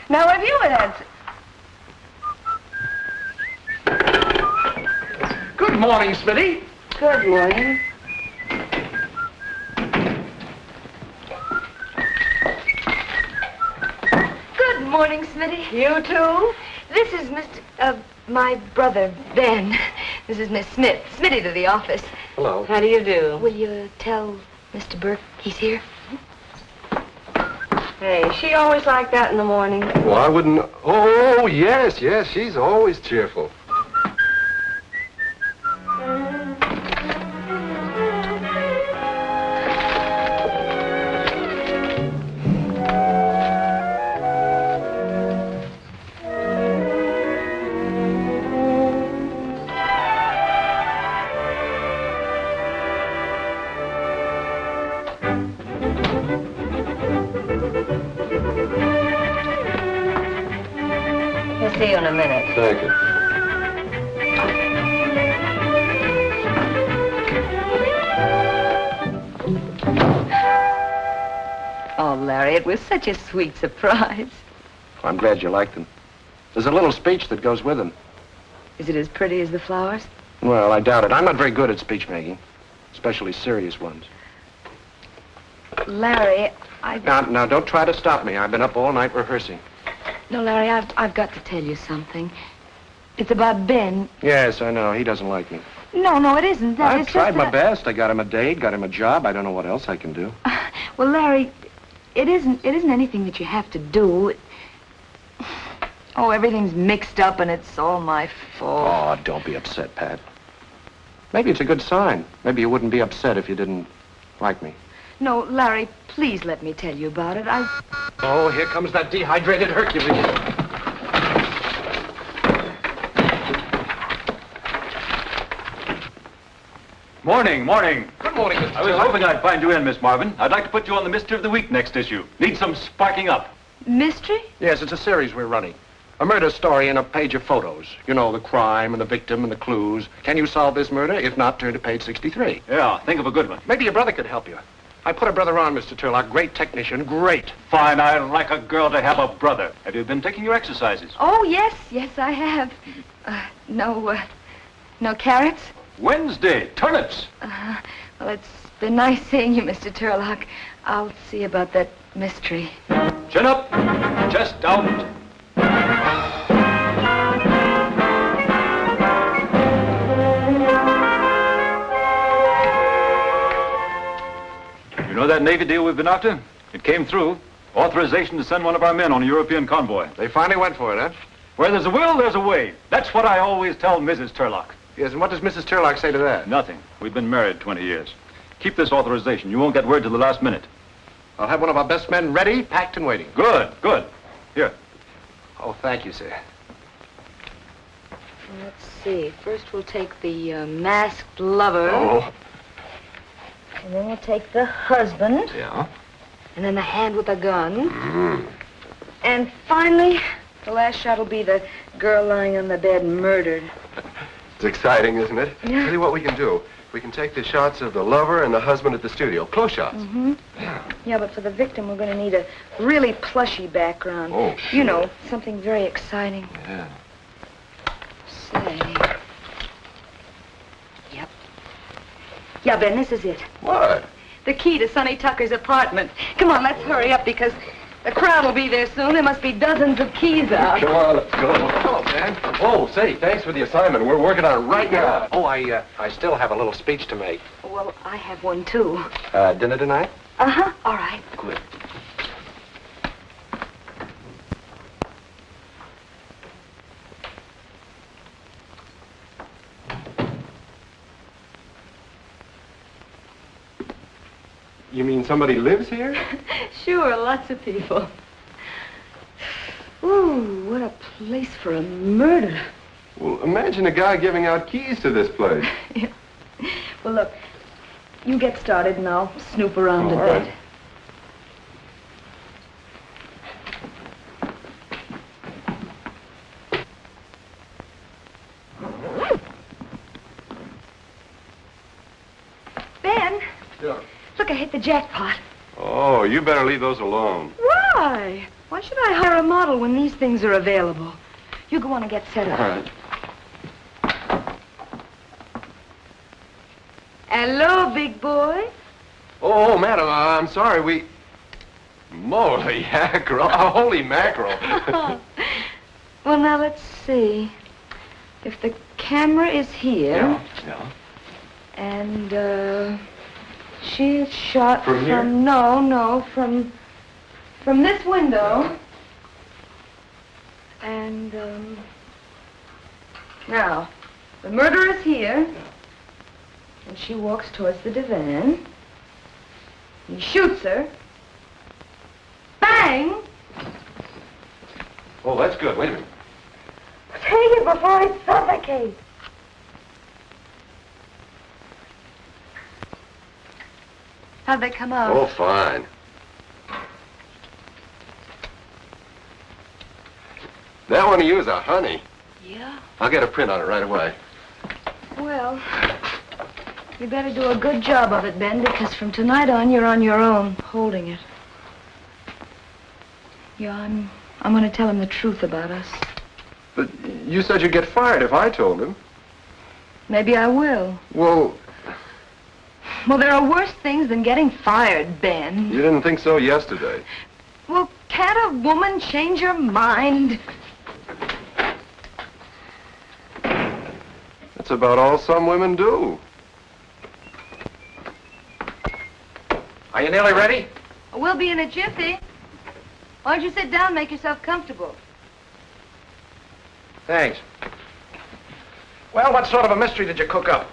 Speaker 1: Now, if you had
Speaker 3: Good morning, Smitty.
Speaker 1: Good morning.
Speaker 5: Good morning, Smitty.
Speaker 1: You too?
Speaker 5: This is my brother, Ben. This is Miss Smith. Smitty to the office.
Speaker 3: Hello.
Speaker 1: How do you do?
Speaker 5: Will you tell Mr. Berke he's here?
Speaker 1: Hey, she always like that in the morning.
Speaker 6: Well, I wouldn't... Oh, yes, she's always cheerful.
Speaker 1: See you in a minute.
Speaker 6: Thank you.
Speaker 5: Oh, Larry, it was such a sweet surprise.
Speaker 3: I'm glad you liked them. There's a little speech that goes with them.
Speaker 5: Is it as pretty as the flowers?
Speaker 3: Well, I doubt it. I'm not very good at speech making, especially serious ones.
Speaker 5: Larry,
Speaker 3: Now, don't try to stop me. I've been up all night rehearsing.
Speaker 5: No, Larry, I've got to tell you something. It's about Ben.
Speaker 3: Yes, I know. He doesn't like me.
Speaker 5: No, it isn't that.
Speaker 3: I've
Speaker 5: It's
Speaker 3: tried
Speaker 5: just
Speaker 3: my
Speaker 5: that
Speaker 3: best. I got him a date, got him a job. I don't know what else I can do.
Speaker 5: Well, Larry, it isn't anything that you have to do. Oh, everything's mixed up and it's all my fault.
Speaker 3: Oh, don't be upset, Pat. Maybe it's a good sign. Maybe you wouldn't be upset if you didn't like me.
Speaker 5: No, Larry, please let me tell you about it.
Speaker 3: Oh, here comes that dehydrated Hercules.
Speaker 2: Morning.
Speaker 3: Good morning, Mr.
Speaker 2: I was hoping I'd find you in, Miss Marvin. I'd like to put you on the Mystery of the Week next issue. Need some sparking up.
Speaker 5: Mystery?
Speaker 3: Yes, it's a series we're running. A murder story and a page of photos. You know, the crime and the victim and the clues. Can you solve this murder? If not, turn to page 63.
Speaker 2: Yeah, think of a good one.
Speaker 3: Maybe your brother could help you. I put a brother on, Mr. Turlock. Great technician, great.
Speaker 2: Fine, I'd like a girl to have a brother. Have you been taking your exercises?
Speaker 5: Oh, yes, I have. No carrots?
Speaker 2: Wednesday, turnips.
Speaker 5: Well, it's been nice seeing you, Mr. Turlock. I'll see about that mystery.
Speaker 2: Chin up, chest out. You know that Navy deal we've been after? It came through. Authorization to send one of our men on a European convoy.
Speaker 3: They finally went for it, huh?
Speaker 2: Where there's a will, there's a way. That's what I always tell Mrs. Turlock.
Speaker 3: Yes, and what does Mrs. Turlock say to that?
Speaker 2: Nothing. We've been married 20 years. Keep this authorization. You won't get word till the last minute.
Speaker 3: I'll have one of our best men ready, packed and waiting.
Speaker 2: Good. Here.
Speaker 3: Oh, thank you, sir.
Speaker 5: Let's see. First we'll take the masked lover.
Speaker 3: Oh.
Speaker 5: And then we'll take the husband.
Speaker 3: Yeah?
Speaker 5: And then the hand with the gun.
Speaker 3: Mm.
Speaker 5: And finally, the last shot will be the girl lying on the bed murdered.
Speaker 6: It's exciting, isn't it?
Speaker 5: Yeah.
Speaker 6: Tell you what we can do. We can take the shots of the lover and the husband at the studio. Close shots.
Speaker 5: Mm-hmm. Yeah, but for the victim, we're going to need a really plushy background.
Speaker 6: Oh, sure.
Speaker 5: You know, something very exciting.
Speaker 6: Yeah.
Speaker 5: Say. Yep. Yeah, Ben, this is it.
Speaker 6: What?
Speaker 5: The key to Sonny Tucker's apartment. Come on, let's hurry up because the crowd will be there soon. There must be dozens of keys out.
Speaker 6: Come on, let's go. Hello, man. Oh, say, thanks for the assignment. We're working on it right now.
Speaker 3: Oh, I still have a little speech to make.
Speaker 5: Well, I have one, too.
Speaker 3: Dinner tonight?
Speaker 5: Uh-huh. All right.
Speaker 3: Good.
Speaker 6: You mean somebody lives here?
Speaker 5: Sure, lots of people. Ooh, what a place for a murder.
Speaker 6: Well, imagine a guy giving out keys to this place.
Speaker 5: Yeah. Well, look, you get started and I'll snoop around a
Speaker 6: All
Speaker 5: bit.
Speaker 6: right.
Speaker 5: Ben,
Speaker 6: Yeah.
Speaker 5: look, I hit the jackpot.
Speaker 6: Oh, you better leave those alone.
Speaker 5: Why? Why should I hire a model when these things are available? You go on and get set up.
Speaker 6: All right.
Speaker 5: Hello, big boy.
Speaker 6: Oh, madam, I'm sorry, Moly mackerel. Oh, holy mackerel.
Speaker 5: Well, now let's see. If the camera is here,
Speaker 6: Yeah.
Speaker 5: and she is shot
Speaker 6: From here?
Speaker 5: from this window. And now the murderer is here, and she walks towards the divan. He shoots her. Bang!
Speaker 6: Oh, that's good. Wait a minute.
Speaker 5: Take it before it suffocates. How'd they come out?
Speaker 6: Oh, fine. That one of you is a honey.
Speaker 5: Yeah?
Speaker 6: I'll get a print on it right away.
Speaker 5: Well, you better do a good job of it, Ben, because from tonight on, you're on your own, holding it. Yeah, I'm going to tell him the truth about us.
Speaker 6: But you said you'd get fired if I told him.
Speaker 5: Maybe I will.
Speaker 6: Well,
Speaker 5: Well, there are worse things than getting fired, Ben.
Speaker 6: you didn't think so yesterday.
Speaker 5: Well, can't a woman change her mind?
Speaker 6: That's That's about all some women do.
Speaker 3: Are you nearly ready?
Speaker 5: We'll be in a jiffy. Why don't you sit down and make yourself comfortable?
Speaker 3: Thanks. Well, what sort of a mystery did you cook up?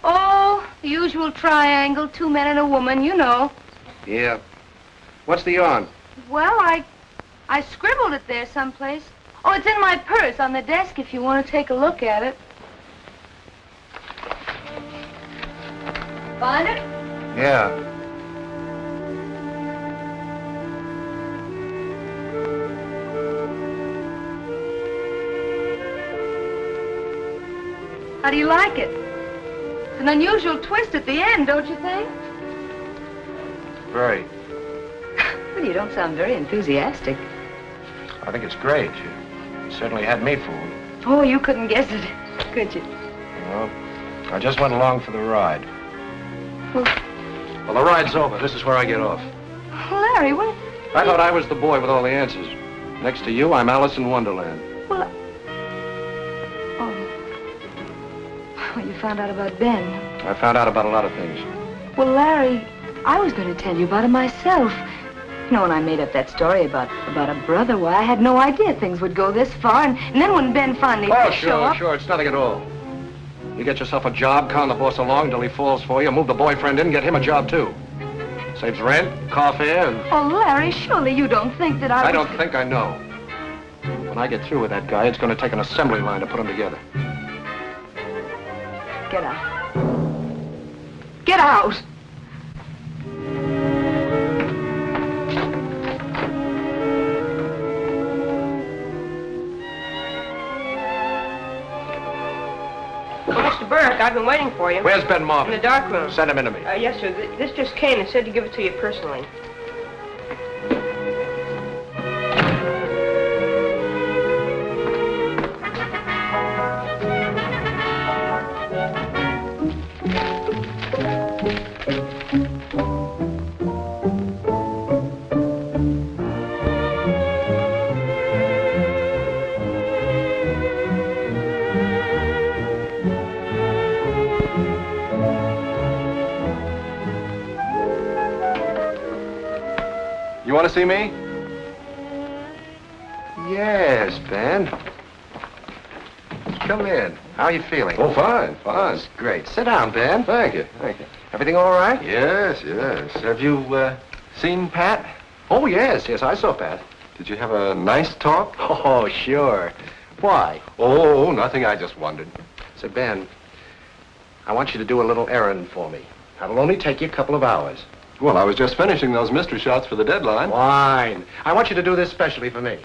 Speaker 5: Oh, the usual triangle, 2 men and a woman, you know.
Speaker 3: Yeah. What's the yarn?
Speaker 5: Well, I scribbled it there someplace. Oh, it's in my purse on the desk if you want to take a look at it. Find it?
Speaker 3: Yeah.
Speaker 5: How do you like it? It's an unusual twist at the end, don't you think?
Speaker 3: Very.
Speaker 5: Well, you don't sound very enthusiastic.
Speaker 3: I think it's great. You certainly had me fooled.
Speaker 5: Oh, you couldn't guess it, could you?
Speaker 3: No. I just went along for the ride.
Speaker 5: Well,
Speaker 3: the ride's over. This is where I get off.
Speaker 5: Larry, what?
Speaker 3: I thought I was the boy with all the answers. Next to you, I'm Alice in Wonderland.
Speaker 5: Well, you found out about Ben.
Speaker 3: I found out about a lot of things.
Speaker 5: Well, Larry, I was going to tell you about it myself. You know, when I made up that story about a brother, why, I had no idea things would go this far. And then when Ben finally
Speaker 3: Oh,
Speaker 5: did show up...
Speaker 3: sure. It's nothing at all. You get yourself a job, con the boss along till he falls for you, move the boyfriend in, get him a job, too. Saves rent, car fare, and...
Speaker 5: Oh, Larry, surely you don't think that
Speaker 3: I don't think, I know. When I get through with that guy, it's going to take an assembly line to put him together.
Speaker 5: Get out. Get out!
Speaker 13: Well, Mr. Berke, I've been waiting for you.
Speaker 3: Where's Ben Marvin?
Speaker 13: In the dark room.
Speaker 3: Send him in to me.
Speaker 13: Yes, sir. This just came and said to give it to you personally.
Speaker 6: You want to see me?
Speaker 3: Yes, Ben. Come in. How are you feeling?
Speaker 6: Oh, fine.
Speaker 3: That's great. Sit down, Ben.
Speaker 6: Thank you.
Speaker 3: Everything all right?
Speaker 6: Yes. Have you seen Pat?
Speaker 3: Oh, yes, I saw Pat.
Speaker 6: Did you have a nice talk?
Speaker 3: Oh, sure. Why?
Speaker 6: Oh, nothing. I just wondered.
Speaker 3: Say, Ben, I want you to do a little errand for me. That'll only take you a couple of hours.
Speaker 6: Well, I was just finishing those mystery shots for the deadline.
Speaker 3: Fine. I want you to do this specially for me.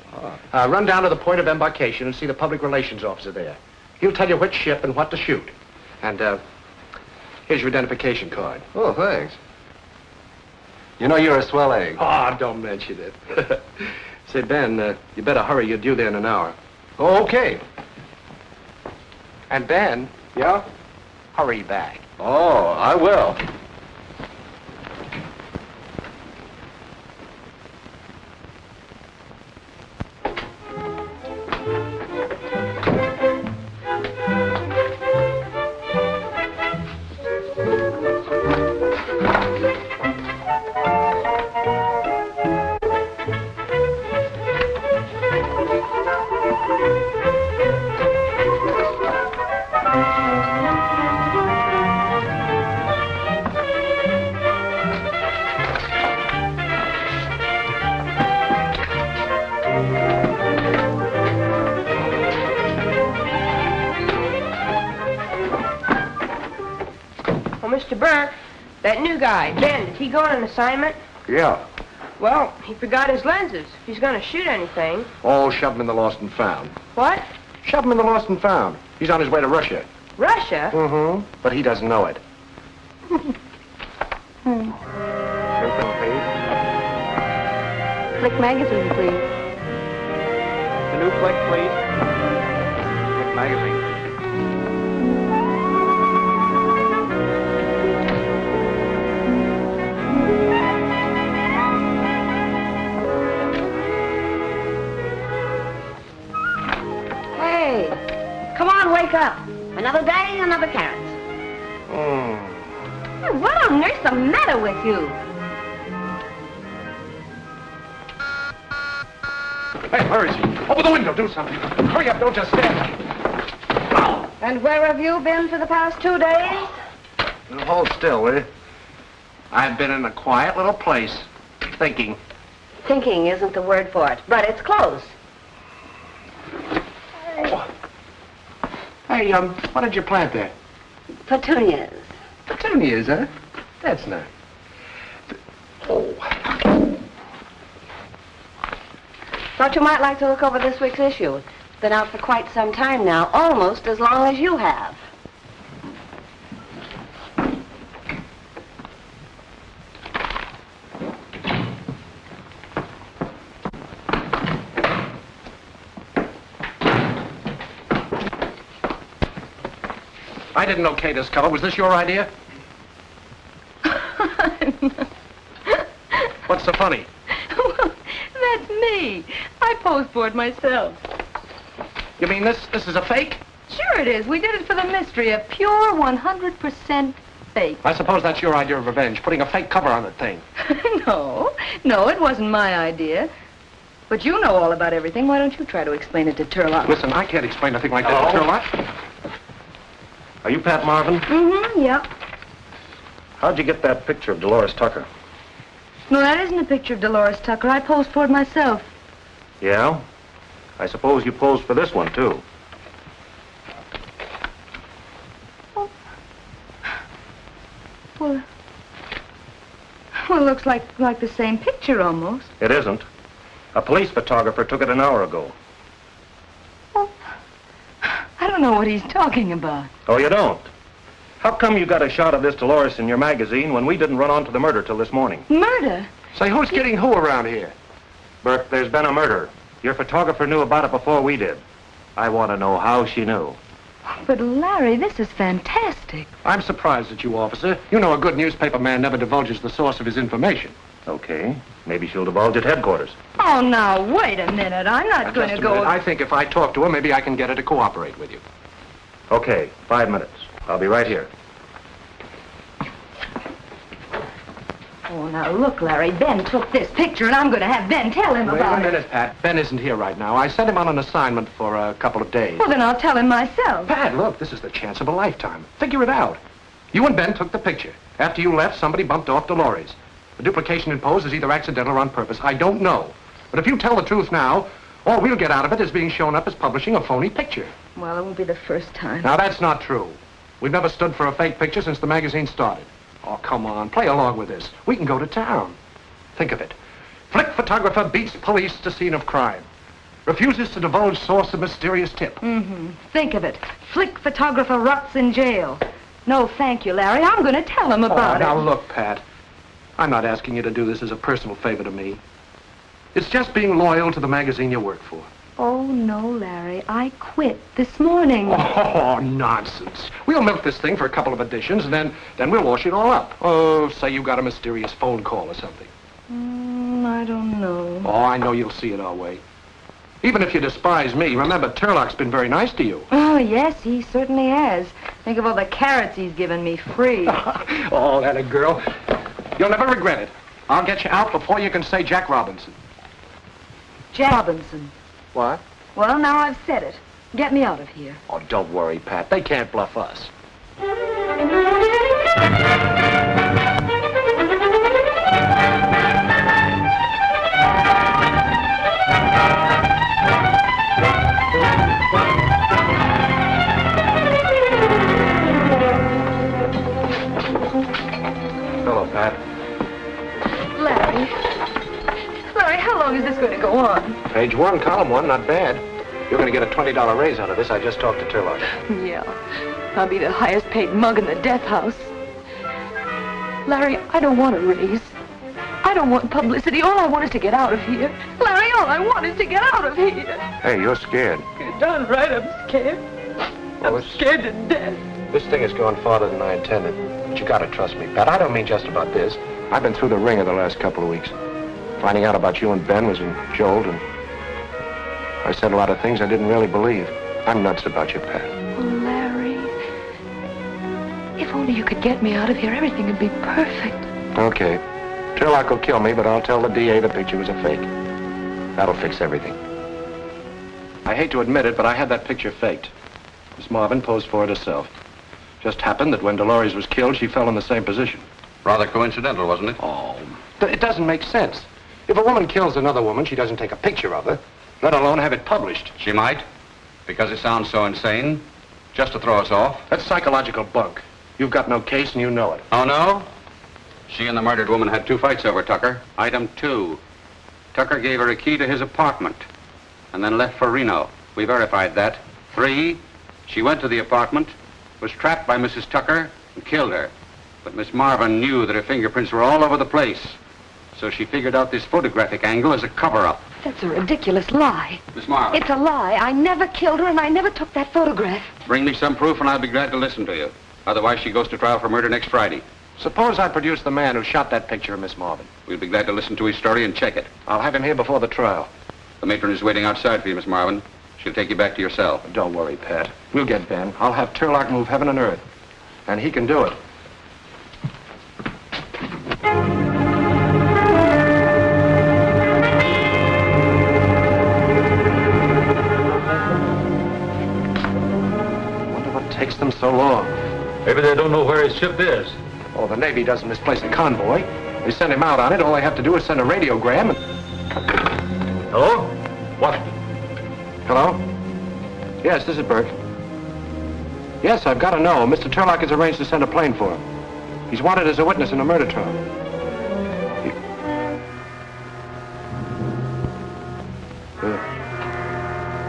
Speaker 3: Run down to the point of embarkation and see the public relations officer there. He'll tell you which ship and what to shoot. And, here's your identification card.
Speaker 6: Oh, thanks. You know, you're a swell egg.
Speaker 3: Oh, don't mention it. Say, Ben, you better hurry. You're due there in an hour.
Speaker 6: Oh, okay.
Speaker 3: And, Ben.
Speaker 6: Yeah?
Speaker 3: Hurry back.
Speaker 6: Oh, I will.
Speaker 13: Mr. Berke, that new guy, Ben, did he go on an assignment?
Speaker 3: Yeah.
Speaker 13: Well, he forgot his lenses. If he's going to shoot anything.
Speaker 3: Oh, shove him in the lost and found.
Speaker 13: What?
Speaker 3: Shove him in the lost and found. He's on his way to Russia.
Speaker 13: Russia?
Speaker 3: Mm-hmm. But he doesn't know it.
Speaker 5: Flick magazine, please.
Speaker 11: The new flick, please. Flick magazine.
Speaker 5: Hey, come on, wake up.
Speaker 14: Another day, another carrot.
Speaker 5: What on earth's the matter with you?
Speaker 3: Hey, where is he? Open the window, do something. Hurry up, don't just stand.
Speaker 1: And where have you been for the past 2 days?
Speaker 3: Now, hold still, will you? I've been in a quiet little place, thinking.
Speaker 1: Thinking isn't the word for it, but it's close.
Speaker 3: Hey, what did you plant there?
Speaker 1: Petunias.
Speaker 3: Petunias, huh? That's nice. Oh.
Speaker 1: Thought you might like to look over this week's issue. It's been out for quite some time now, almost as long as you have.
Speaker 3: I didn't okay this cover. Was this your idea? What's so funny?
Speaker 5: Well, that's me. I posed for it myself.
Speaker 3: You mean this is a fake?
Speaker 5: Sure it is. We did it for the mystery. A pure 100% fake.
Speaker 3: I suppose that's your idea of revenge, putting a fake cover on the thing.
Speaker 5: No, it wasn't my idea. But you know all about everything. Why don't you try to explain it to Turlock?
Speaker 3: Listen, I can't explain nothing like that to Turlock.
Speaker 8: Are you Pat Marvin?
Speaker 5: Mm-hmm, yep.
Speaker 8: How'd you get that picture of Dolores Tucker?
Speaker 5: No, that isn't a picture of Dolores Tucker. I posed for it myself.
Speaker 8: Yeah? I suppose you posed for this one, too.
Speaker 5: Well, it looks like the same picture almost.
Speaker 8: It isn't. A police photographer took it an hour ago.
Speaker 5: I don't know what he's talking about.
Speaker 8: Oh, you don't? How come you got a shot of this Dolores in your magazine when we didn't run onto the murder till this morning?
Speaker 5: Murder?
Speaker 3: Say, who's getting who around here?
Speaker 8: Burke, there's been a murder. Your photographer knew about it before we did. I want to know how she knew.
Speaker 5: But, Larry, this is fantastic.
Speaker 3: I'm surprised at you, officer. You know a good newspaper man never divulges the source of his information.
Speaker 8: Okay. Maybe she'll divulge at headquarters.
Speaker 5: Oh, now, wait a minute. I'm not going to go...
Speaker 3: I think if I talk to her, maybe I can get her to cooperate with you.
Speaker 8: Okay, 5 minutes. I'll be right here.
Speaker 5: Oh, now, look, Larry. Ben took this picture, and I'm going to have Ben tell him about it.
Speaker 3: Wait a minute, Pat. Ben isn't here right now. I sent him on an assignment for a couple of days.
Speaker 5: Well, then I'll tell him myself.
Speaker 3: Pat, look, this is the chance of a lifetime. Figure it out. You and Ben took the picture. After you left, somebody bumped off Dolores. The duplication in pose is either accidental or on purpose. I don't know. But if you tell the truth now, all we'll get out of it is being shown up as publishing a phony picture.
Speaker 5: Well, it won't be the first time.
Speaker 3: Now, that's not true. We've never stood for a fake picture since the magazine started. Oh, come on. Play along with this. We can go to town. Think of it. Flick photographer beats police to scene of crime. Refuses to divulge source of mysterious tip.
Speaker 5: Mm-hmm. Think of it. Flick photographer rots in jail. No, thank you, Larry. I'm going to tell him about it.
Speaker 3: Now, look, Pat. I'm not asking you to do this as a personal favor to me. It's just being loyal to the magazine you work for.
Speaker 5: Oh, no, Larry. I quit this morning.
Speaker 3: Oh, nonsense. We'll milk this thing for a couple of editions, and then we'll wash it all up. Oh, say you got a mysterious phone call or something.
Speaker 5: I don't know.
Speaker 3: Oh, I know you'll see it our way. Even if you despise me, remember, Turlock's been very nice to you.
Speaker 5: Oh, yes, he certainly has. Think of all the carrots he's given me free.
Speaker 3: Oh, that a girl. You'll never regret it. I'll get you out before you can say Jack Robinson.
Speaker 5: Jack Robinson.
Speaker 3: What?
Speaker 5: Well, now I've said it. Get me out of here.
Speaker 3: Oh, don't worry, Pat. They can't bluff us.
Speaker 8: Hello, Pat.
Speaker 5: Larry, how long is this going to go on?
Speaker 3: Page 1, column 1, not bad. You're going to get a $20 raise out of this. I just talked to Turlock.
Speaker 5: Yeah. I'll be the highest paid mug in the death house. Larry, I don't want a raise. I don't want publicity. All I want is to get out of here. Larry, all I want is to get out of here.
Speaker 3: Hey, you're scared.
Speaker 5: You're darn right I'm scared.
Speaker 3: Well,
Speaker 5: I'm scared to death.
Speaker 3: This thing has gone farther than I intended. But you gotta trust me, Pat. I don't mean just about this. I've been through the ringer the last couple of weeks. Finding out about you and Ben was a jolt, and I said a lot of things I didn't really believe. I'm nuts about you, Pat.
Speaker 5: Oh, Larry. If only you could get me out of here, everything would be perfect.
Speaker 3: Okay. Turlock will kill me, but I'll tell the DA the picture was a fake. That'll fix everything. I hate to admit it, but I had that picture faked. Miss Marvin posed for it herself. Just happened that when Dolores was killed, she fell in the same position.
Speaker 9: Rather coincidental, wasn't it?
Speaker 3: Oh, it doesn't make sense. If a woman kills another woman, she doesn't take a picture of her, let alone have it published.
Speaker 9: She might, because it sounds so insane, just to throw us off.
Speaker 3: That's psychological bunk. You've got no case and you know it.
Speaker 9: Oh, no? She and the murdered woman had 2 fights over Tucker. Item 2. Tucker gave her a key to his apartment and then left for Reno. We verified that. 3, she went to the apartment, was trapped by Mrs. Tucker, and killed her. But Miss Marvin knew that her fingerprints were all over the place. So she figured out this photographic angle as a cover-up.
Speaker 5: That's a ridiculous lie.
Speaker 9: Miss Marvin.
Speaker 5: It's a lie. I never killed her, and I never took that photograph.
Speaker 9: Bring me some proof and I'll be glad to listen to you. Otherwise, she goes to trial for murder next Friday.
Speaker 3: Suppose I produce the man who shot that picture of Miss Marvin.
Speaker 9: We'll be glad to listen to his story and check it.
Speaker 3: I'll have him here before the trial.
Speaker 9: The matron is waiting outside for you, Miss Marvin. She'll take you back to your cell.
Speaker 3: Don't worry, Pat. We'll get Ben. I'll have Turlock move heaven and earth. And he can do it. Wonder what takes them so long.
Speaker 2: Maybe they don't know where his ship is.
Speaker 3: Oh, the Navy doesn't misplace a convoy. They send him out on it. All they have to do is send a radiogram and...
Speaker 2: Hello? What?
Speaker 3: Hello? Yes, this is Berke. Yes, I've got to know. Mr. Turlock has arranged to send a plane for him. He's wanted as a witness in a murder trial.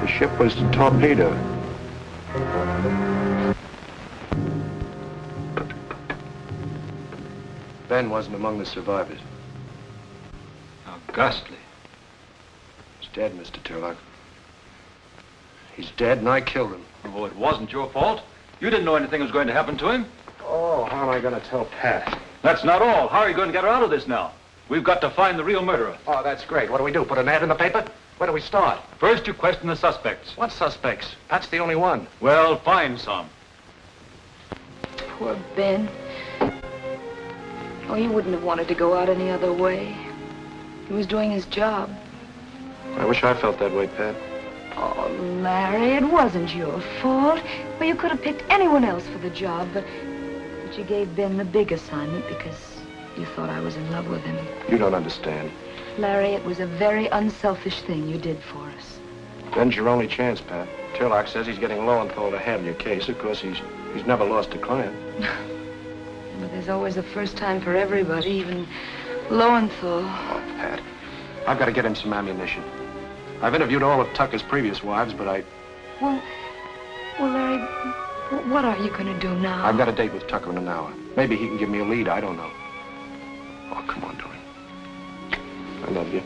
Speaker 3: The ship was torpedoed. Ben wasn't among the survivors.
Speaker 2: How ghastly.
Speaker 3: He's dead, Mr. Turlock. He's dead, and I killed him.
Speaker 2: Oh, it wasn't your fault. You didn't know anything was going to happen to him.
Speaker 3: Oh, how am I going to tell Pat?
Speaker 2: That's not all. How are you going to get her out of this now? We've got to find the real murderer.
Speaker 3: Oh, that's great. What do we do? Put an ad in the paper? Where do we start?
Speaker 2: First, you question the suspects.
Speaker 3: What suspects? Pat's the only one.
Speaker 2: Well, find some.
Speaker 5: Poor Ben. Oh, he wouldn't have wanted to go out any other way. He was doing his job.
Speaker 3: I wish I felt that way, Pat.
Speaker 5: Oh, Larry, it wasn't your fault. Well, you could have picked anyone else for the job, but you gave Ben the big assignment because you thought I was in love with him.
Speaker 3: You don't understand.
Speaker 5: Larry, it was a very unselfish thing you did for us.
Speaker 3: Ben's your only chance, Pat. Turlock says he's getting Lowenthal to handle your case. Of course, he's never lost a client.
Speaker 5: But there's always a first time for everybody, even Lowenthal.
Speaker 3: Oh, Pat, I've got to get him some ammunition. I've interviewed all of Tucker's previous wives, but
Speaker 5: Well, Larry, what are you going to do now?
Speaker 3: I've got a date with Tucker in an hour. Maybe he can give me a lead, I don't know. Oh, come on, Dory. I love you.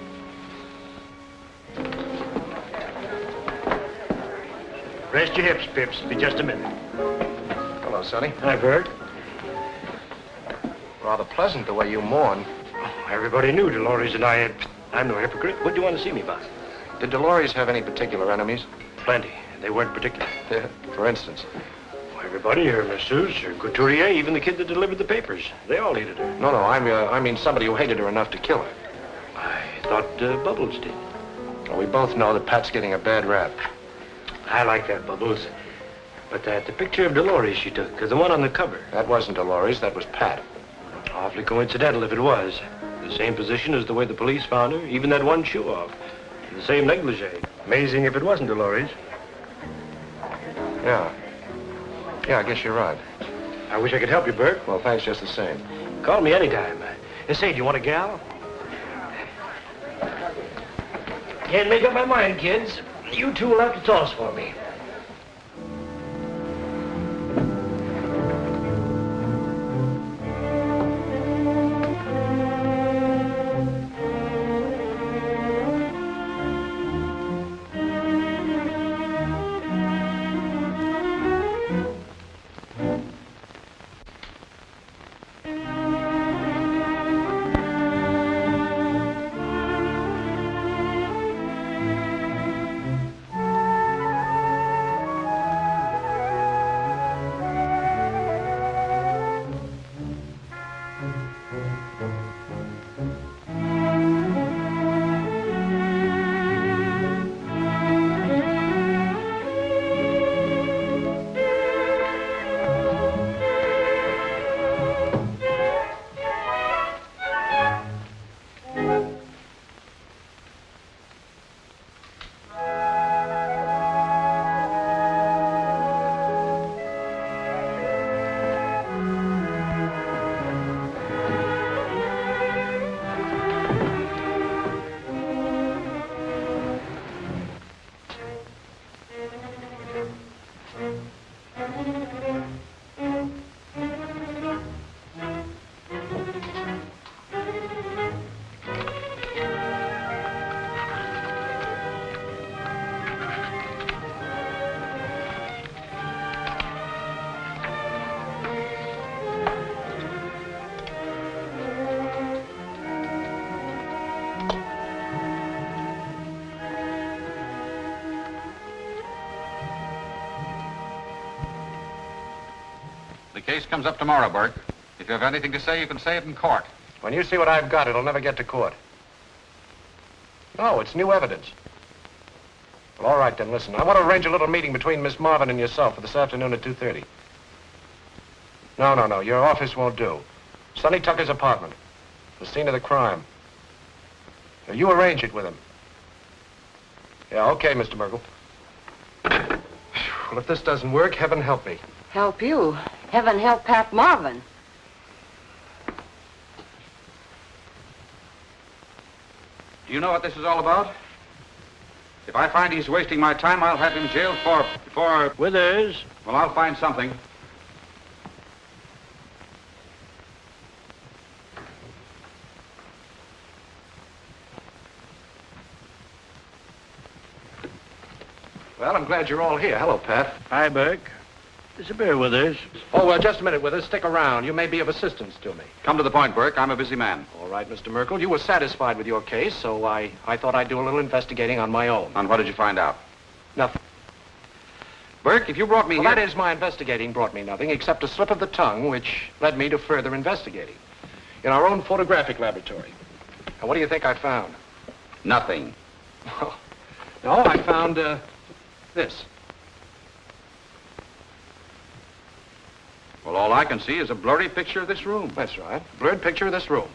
Speaker 8: Rest your hips, Pips. Be just a minute.
Speaker 3: Hello, Sonny.
Speaker 8: Hi, Bert.
Speaker 3: Rather pleasant the way you mourn.
Speaker 8: Oh, everybody knew Dolores and I had... I'm no hypocrite. What do you want to see me about?
Speaker 3: Did Dolores have any particular enemies?
Speaker 8: Plenty. They weren't particular.
Speaker 3: Yeah, for instance.
Speaker 8: Well, everybody, her masseuse, her couturier, even the kid that delivered the papers. They all hated her.
Speaker 3: No, I mean somebody who hated her enough to kill her.
Speaker 8: I thought Bubbles did.
Speaker 3: Well, we both know that Pat's getting a bad rap.
Speaker 8: I like that, Bubbles. But the picture of Dolores she took, the one on the cover.
Speaker 3: That wasn't Dolores, that was Pat.
Speaker 8: Awfully coincidental if it was. The same position as the way the police found her, even that one shoe off. The same negligee. Amazing if it wasn't Dolores.
Speaker 3: Yeah. Yeah, I guess you're right.
Speaker 8: I wish I could help you, Bert.
Speaker 3: Well, thanks just the same.
Speaker 8: Call me anytime. Say, do you want a gal? Can't make up my mind, kids. You two will have to toss for me.
Speaker 9: case comes up tomorrow, Burke. If you have anything to say, you can say it in court.
Speaker 3: When you see what I've got, it'll never get to court. No, it's new evidence. Well, all right, then, listen. I want to arrange a little meeting between Miss Marvin and yourself for this afternoon at 2:30. No. Your office won't do. Sonny Tucker's apartment. The scene of the crime. Now, you arrange it with him. Yeah, okay, Mr. Merkel. Well, if this doesn't work, heaven help me.
Speaker 13: Help you. Heaven help Pat Marvin.
Speaker 9: Do you know what this is all about? If I find he's wasting my time, I'll have him jailed for...
Speaker 8: Withers.
Speaker 9: Well, I'll find something.
Speaker 3: Well, I'm glad you're all here. Hello, Pat.
Speaker 8: Hi, Burke. Is a beer Withers?
Speaker 3: Oh, just a minute, Withers. Stick around. You may be of assistance to me.
Speaker 9: Come to the point, Burke. I'm a busy man.
Speaker 3: All right, Mr. Merkel. You were satisfied with your case, so I thought I'd do a little investigating on my own.
Speaker 9: And what did you find out?
Speaker 3: Nothing.
Speaker 9: Burke, if you brought me
Speaker 3: Well,
Speaker 9: here...
Speaker 3: that is, my investigating brought me nothing except a slip of the tongue, which led me to further investigating. In our own photographic laboratory. And what do you think I found?
Speaker 9: Nothing.
Speaker 3: No, I found, this.
Speaker 9: Well, all I can see is a blurry picture of this room.
Speaker 3: That's right. Blurred picture of this room.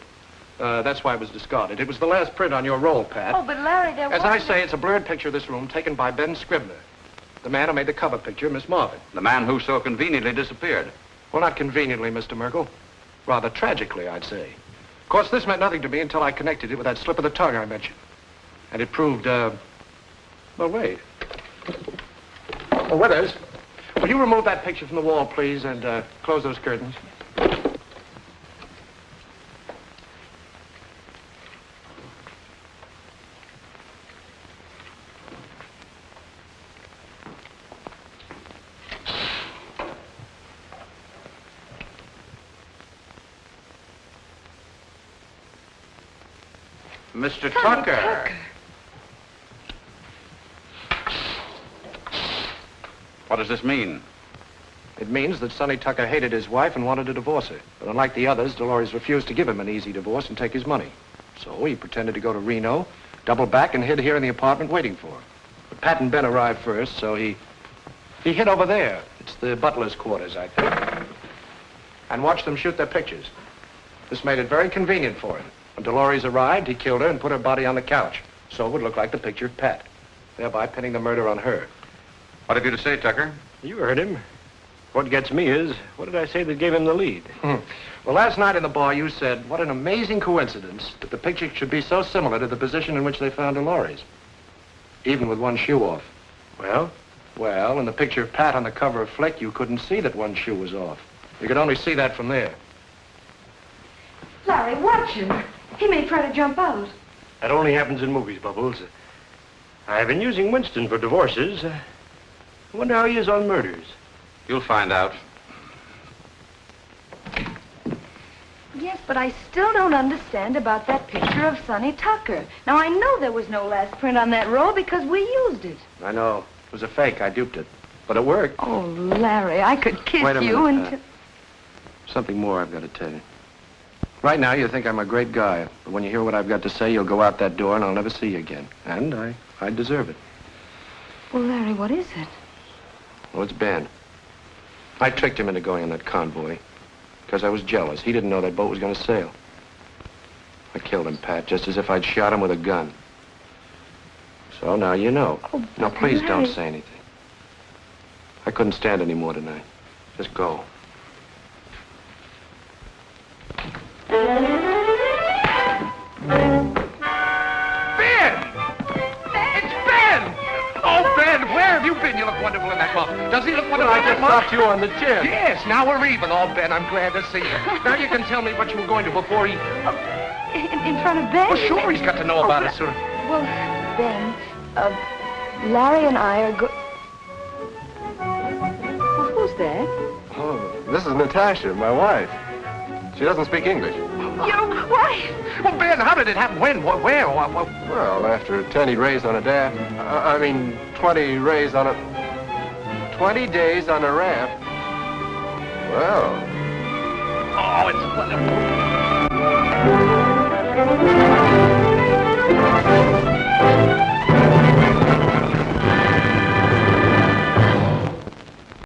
Speaker 3: That's why it was discarded. It was the last print on your roll, Pat.
Speaker 5: Oh, but Larry, there
Speaker 3: As I say, it's a blurred picture of this room taken by Ben Scribner, the man who made the cover picture of Miss Marvin.
Speaker 9: The man who so conveniently disappeared.
Speaker 3: Well, not conveniently, Mr. Merkel. Rather tragically, I'd say. Of course, this meant nothing to me until I connected it with that slip of the tongue I mentioned. And it proved, well, wait. Oh, Withers, will you remove that picture from the wall, please, and close those curtains?
Speaker 9: Mr. Tucker. What does this mean?
Speaker 3: It means that Sonny Tucker hated his wife and wanted to divorce her. But unlike the others, Dolores refused to give him an easy divorce and take his money. So he pretended to go to Reno, doubled back, and hid here in the apartment waiting for her. But Pat and Ben arrived first, so he hid over there. It's the butler's quarters, I think. And watched them shoot their pictures. This made it very convenient for him. When Dolores arrived, he killed her and put her body on the couch, so it would look like the picture of Pat, thereby pinning the murder on her.
Speaker 9: What have you to say, Tucker?
Speaker 8: You heard him. What gets me is, what did I say that gave him the lead?
Speaker 3: Well, last night in the bar, you said, what an amazing coincidence that the picture should be so similar to the position in which they found Dolores, even with one shoe off.
Speaker 8: Well?
Speaker 3: Well, in the picture of Pat on the cover of Flick, you couldn't see that one shoe was off. You could only see that from there.
Speaker 5: Larry, watch him. He may try to jump out.
Speaker 8: That only happens in movies, Bubbles. I've been using Winston for divorces. I wonder how he is on murders.
Speaker 9: You'll find out.
Speaker 5: Yes, but I still don't understand about that picture of Sonny Tucker. Now, I know there was no last print on that roll because we used it.
Speaker 3: I know. It was a fake. I duped it. But it worked.
Speaker 5: Oh, Larry, I could kiss
Speaker 3: Wait a
Speaker 5: you
Speaker 3: minute,
Speaker 5: and...
Speaker 3: Something more I've got to tell you. Right now, you think I'm a great guy. But when you hear what I've got to say, you'll go out that door and I'll never see you again. And I deserve it.
Speaker 5: Well, Larry, what is it?
Speaker 3: Well, it's Ben. I tricked him into going on that convoy because I was jealous. He didn't know that boat was going to sail. I killed him, Pat, just as if I'd shot him with a gun. So now you know.
Speaker 5: Oh,
Speaker 3: now, please
Speaker 5: Larry.
Speaker 3: don't say anything. I couldn't stand any more tonight. Just go.
Speaker 7: Ben! It's Ben! Oh, Ben, where have you been? You look wonderful in that muff. Does he look wonderful in that muff?
Speaker 8: I just stopped you on the chair.
Speaker 7: Yes, now we're even. Oh, Ben, I'm glad to see you. Now you can tell me what you were going to before he...
Speaker 5: In front of Ben?
Speaker 7: Well, sure, he's got to know about it soon.
Speaker 5: Well, Ben, Larry and I are Well, who's that?
Speaker 6: Oh, this is Natasha, my wife. She doesn't speak English.
Speaker 5: Your wife?
Speaker 7: Well, Ben, how did it happen? When? Where?
Speaker 6: Well, after 10 raised on a daft. 20 raised on a... 20 days on a raft.
Speaker 3: Well.
Speaker 8: Oh, it's wonderful.